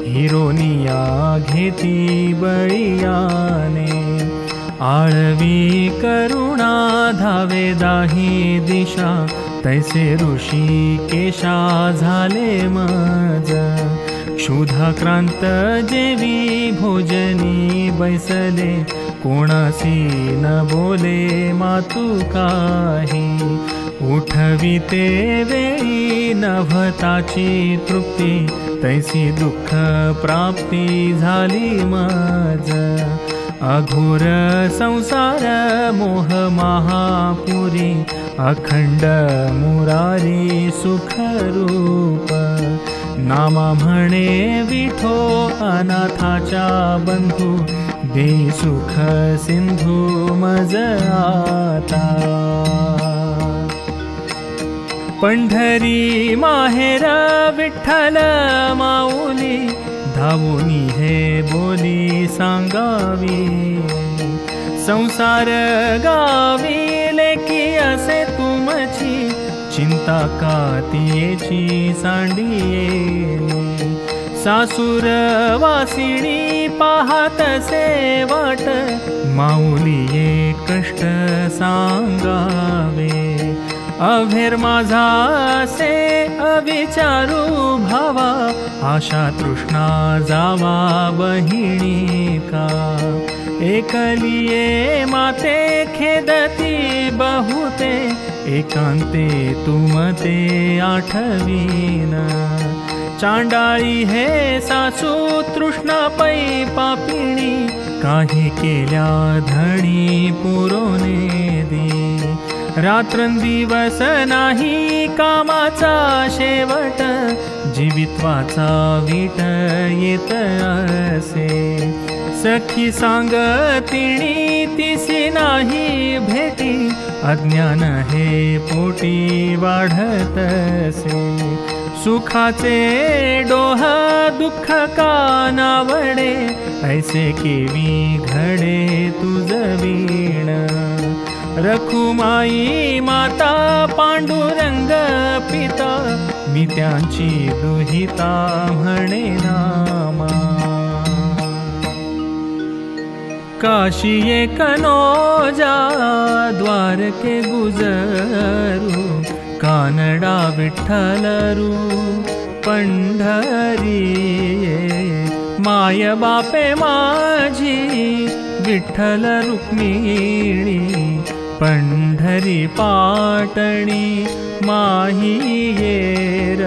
हिरोनिया घेती बळियाने, आळवी करुणा धावे दाही दिशा, तैसे ऋषी केशा झाले मज, क्षुधाक्रांत जेवी भोजनी बैसले, कोणासी न बोले मातू काही, उठविते वेळी नभताची तृप्ती, तैसी दुःख प्राप्ती झाली मज, अघोर संसार मोह महापुरी अखंड मुरारी सुखरूप नामा म्हणे विठो अनाथाच्या बंधू दे सुख सिंधू मज आता पंढरी माहेर विठ्ठल माऊली धावुनी हे बोली सांगावी संसार गावी लेकी असे तुमची चिंता कातीयेची सांडियेली सासूर वासिणी पाहतसे वाट माऊली ये कष्ट सांगावे अभेर माझा से अविचारू भावा आशा तृष्णा जावा बहिणी का एकलिये माते खेदती बहुते एकांते तुमते आठवीन चांडाळी हे सासू तृष्णा पै पापिणी काही केल्या धणी पुरोने दे रात्रंदिवस नाही कामाचा शेवट जीवित्वाचा वीट येत असे सखी सांगतिणी तिसी नाही भेटी अज्ञान हे पोटी वाढतसे सुखाचे डोह दुःख का नावडे ऐसे केवी घडे तुझ वीण रखुमाई माता पांडुरंग पिता मी त्यांची दुहिता म्हणे नामा काशी एक नोजा द्वारके गुजरू कानडा विठ्ठलरू पंढरी माय बापे माझी विठ्ठल रुक्मिणी पंढरी पाटणी माही येर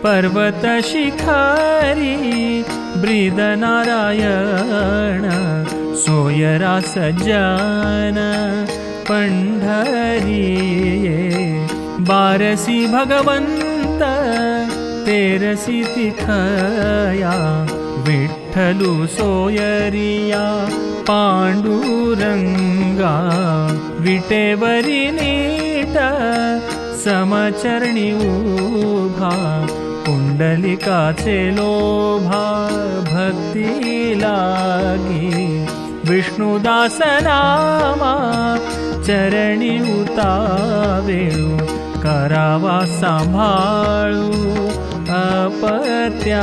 पर्वत शिखरी ब्रीद नारायण सोयरा सज्जन पंढरी बारसी भगवंत तेरसी तिथया विठ्ठलू सोयरिया पांडुरंगा विटेवरी नीट समचरणी उभा पुंडलिकाचे लोभा भक्ती लागी विष्णुदास नामा चरणी उतावेळू करावा सांभाळू अपत्याचा